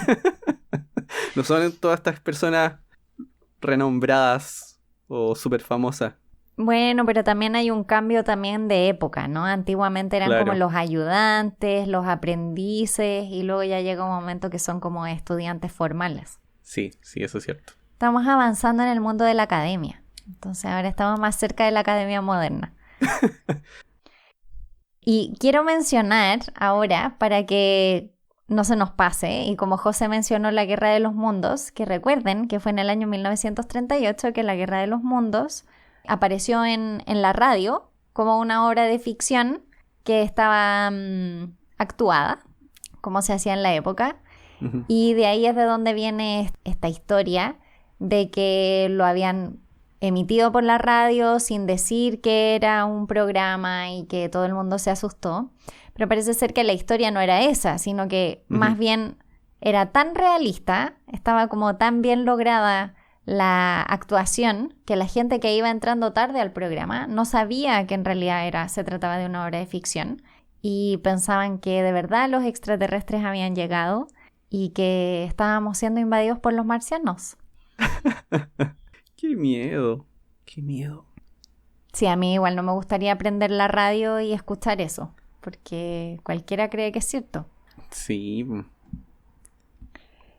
No son todas estas personas renombradas o súper famosas. Bueno, pero también hay un cambio también de época, ¿no? Antiguamente eran Claro. como los ayudantes, los aprendices, y luego ya llega un momento que son como estudiantes formales. Sí, eso es cierto. Estamos avanzando en el mundo de la academia. Entonces ahora estamos más cerca de la academia moderna. Y quiero mencionar ahora, para que no se nos pase, y como José mencionó la Guerra de los Mundos, que recuerden que fue en el año 1938 que la Guerra de los Mundos apareció en la radio como una obra de ficción que estaba actuada, como se hacía en la época. Ujú. Y de ahí es de donde viene esta historia de que lo habían emitido por la radio sin decir que era un programa y que todo el mundo se asustó. Pero parece ser que la historia no era esa, sino que más bien era tan realista, estaba como tan bien lograda la actuación, que la gente que iba entrando tarde al programa no sabía que en realidad se trataba de una obra de ficción y pensaban que de verdad los extraterrestres habían llegado y que estábamos siendo invadidos por los marcianos. Qué miedo, qué miedo. Sí, a mí igual no me gustaría prender la radio y escuchar eso, porque cualquiera cree que es cierto. Sí,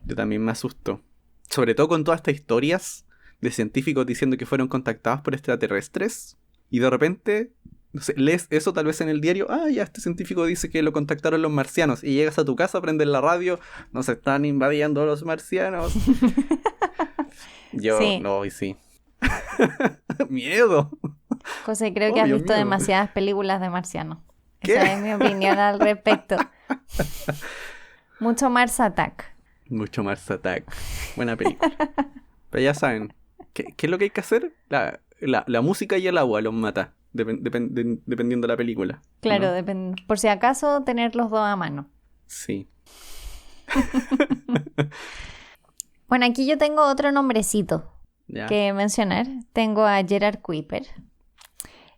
yo también me asusto. Sobre todo con todas estas historias de científicos diciendo que fueron contactados por extraterrestres y de repente, no sé, lees eso tal vez en el diario, ya este científico dice que lo contactaron los marcianos y llegas a tu casa, prendes la radio, nos están invadiendo los marcianos. Yo, Sí. no, y sí. Miedo. José, creo que has Obvio, visto miedo. demasiadas películas de marcianos. ¿Qué? Esa es mi opinión al respecto. Mucho Mars Attack. Mucho Mars Attack. Buena película. Pero ya saben, ¿qué es lo que hay que hacer? La música y el agua los mata, dependiendo de la película. Claro, ¿no? por si acaso tener los dos a mano. Sí. Bueno, aquí yo tengo otro nombrecito Ya. que mencionar. Tengo a Gerard Kuiper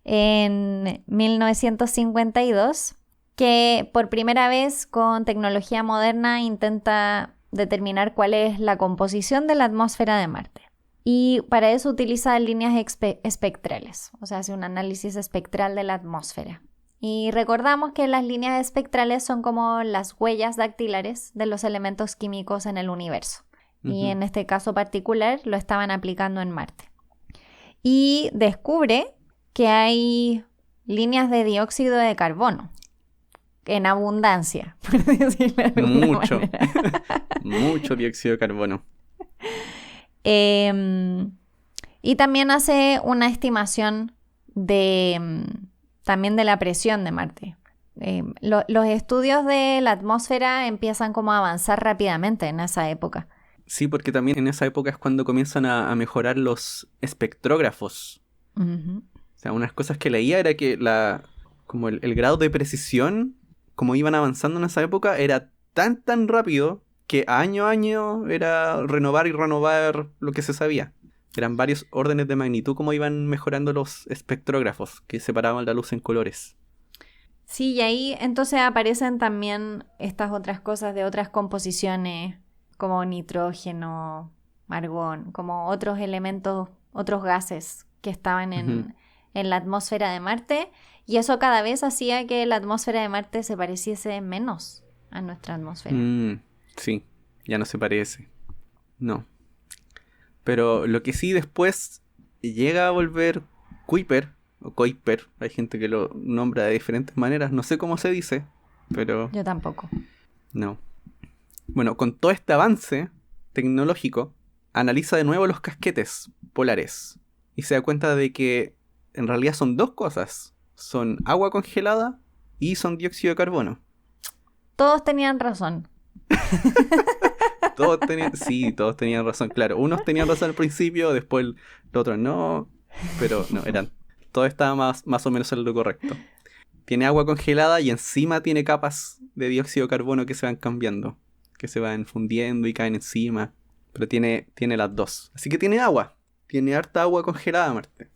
en 1952, que por primera vez con tecnología moderna intenta determinar cuál es la composición de la atmósfera de Marte. Y para eso utiliza líneas espectrales, o sea, hace un análisis espectral de la atmósfera. Y recordamos que las líneas espectrales son como las huellas dactilares de los elementos químicos en el universo. Y en este caso particular lo estaban aplicando en Marte. Y descubre que hay líneas de dióxido de carbono en abundancia, por decirlo de alguna Mucho. manera. Mucho dióxido de carbono. Y también hace una estimación también de la presión de Marte. Los estudios de la atmósfera empiezan como a avanzar rápidamente en esa época. Sí, porque también en esa época es cuando comienzan a mejorar los espectrógrafos. Uh-huh. O sea, unas cosas que leía era que como el grado de precisión, como iban avanzando en esa época, era tan rápido que año a año era renovar y renovar lo que se sabía. Eran varios órdenes de magnitud como iban mejorando los espectrógrafos que separaban la luz en colores. Sí, y ahí entonces aparecen también estas otras cosas de otras composiciones como nitrógeno, argón, como otros elementos, otros gases que estaban en la atmósfera de Marte, y eso cada vez hacía que la atmósfera de Marte se pareciese menos a nuestra atmósfera. Sí, ya no se parece. No. Pero lo que sí después llega a volver Kuiper, o Kuiper, hay gente que lo nombra de diferentes maneras, no sé cómo se dice, pero Yo tampoco. no. Bueno, con todo este avance tecnológico, analiza de nuevo los casquetes polares y se da cuenta de que en realidad son dos cosas. Son agua congelada y son dióxido de carbono. Todos tenían razón. Sí, todos tenían razón, claro. Unos tenían razón al principio, después los otros no, pero no, todo estaba más o menos en lo correcto. Tiene agua congelada y encima tiene capas de dióxido de carbono que se van cambiando, que se van fundiendo y caen encima, pero tiene las dos. Así que tiene agua, tiene harta agua congelada Marte.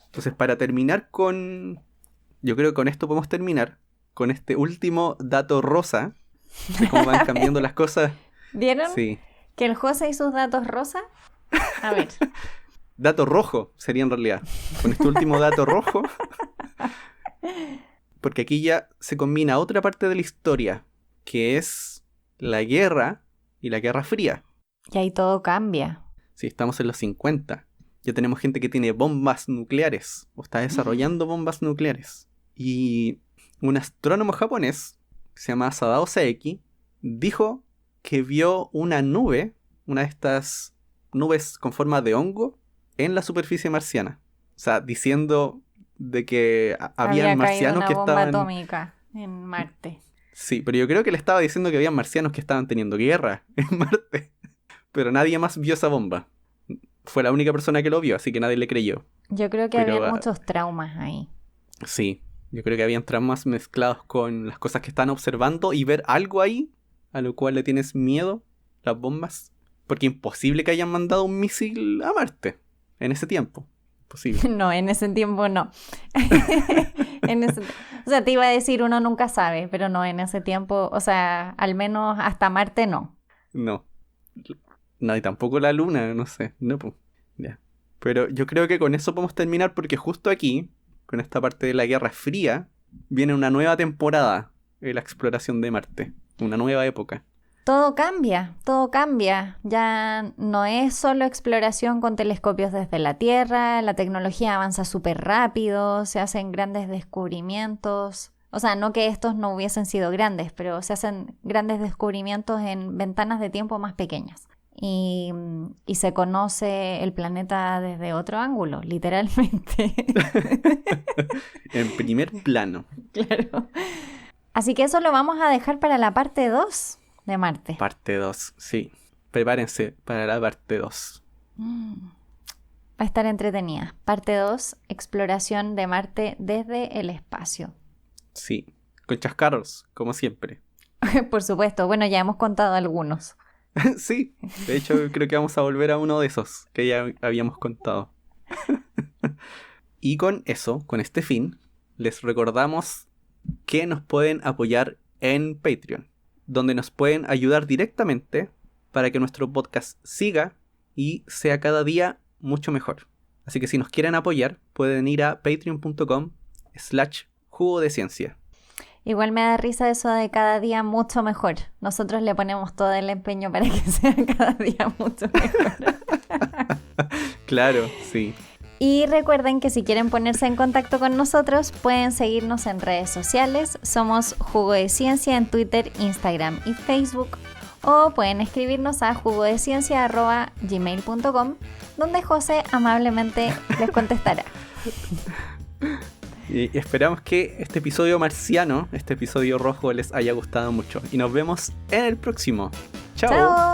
Entonces, para terminar yo creo que con esto podemos terminar con este último dato rosa de cómo van cambiando las cosas. ¿Vieron? Sí. Que el José y sus datos rosa. A ver. Dato rojo sería en realidad. Con este último dato rojo. Porque aquí ya se combina otra parte de la historia, que es la guerra y la Guerra Fría. Y ahí todo cambia. Sí, estamos en los 50. Ya tenemos gente que tiene bombas nucleares o está desarrollando bombas nucleares. Y un astrónomo japonés, que se llama Sadao Seiki, dijo que vio una nube, una de estas nubes con forma de hongo, en la superficie marciana. O sea, diciendo de que había marcianos que estaban... Había caído una bomba atómica en Marte. Sí, pero yo creo que le estaba diciendo que había marcianos que estaban teniendo guerra en Marte. Pero nadie más vio esa bomba. Fue la única persona que lo vio, así que nadie le creyó. Yo creo que había muchos traumas ahí. Sí, yo creo que habían traumas mezclados con las cosas que están observando y ver algo ahí a lo cual le tienes miedo, las bombas. Porque imposible que hayan mandado un misil a Marte en ese tiempo. Imposible. No, en ese tiempo no. O sea, te iba a decir uno nunca sabe, pero no, en ese tiempo, o sea, al menos hasta Marte no. No. No, y tampoco la Luna, no sé. No, pues. Ya. Pero yo creo que con eso podemos terminar porque justo aquí, con esta parte de la Guerra Fría, viene una nueva temporada en la exploración de Marte. Una nueva época. Todo cambia, todo cambia. Ya no es solo exploración con telescopios desde la Tierra, la tecnología avanza súper rápido, se hacen grandes descubrimientos. O sea, no que estos no hubiesen sido grandes, pero se hacen grandes descubrimientos en ventanas de tiempo más pequeñas. Y se conoce el planeta desde otro ángulo, literalmente. En primer plano. Claro. Así que eso lo vamos a dejar para la parte 2 de Marte. Parte 2, sí. Prepárense para la parte 2. Va a estar entretenida. Parte 2, exploración de Marte desde el espacio. Sí, con chascarros, como siempre. Por supuesto, bueno, ya hemos contado algunos. Sí, de hecho creo que vamos a volver a uno de esos que ya habíamos contado. Y con eso, con este fin, les recordamos que nos pueden apoyar en Patreon, donde nos pueden ayudar directamente para que nuestro podcast siga y sea cada día mucho mejor. Así que si nos quieren apoyar, pueden ir a patreon.com/jugodeciencia. Igual me da risa eso de cada día mucho mejor. Nosotros le ponemos todo el empeño para que sea cada día mucho mejor. Claro, sí. Y recuerden que si quieren ponerse en contacto con nosotros, pueden seguirnos en redes sociales. Somos Jugo de Ciencia en Twitter, Instagram y Facebook. O pueden escribirnos a jugodeciencia@gmail.com, donde José amablemente les contestará. Y esperamos que este episodio marciano, este episodio rojo, les haya gustado mucho. Y nos vemos en el próximo. ¡Chao! ¡Chao!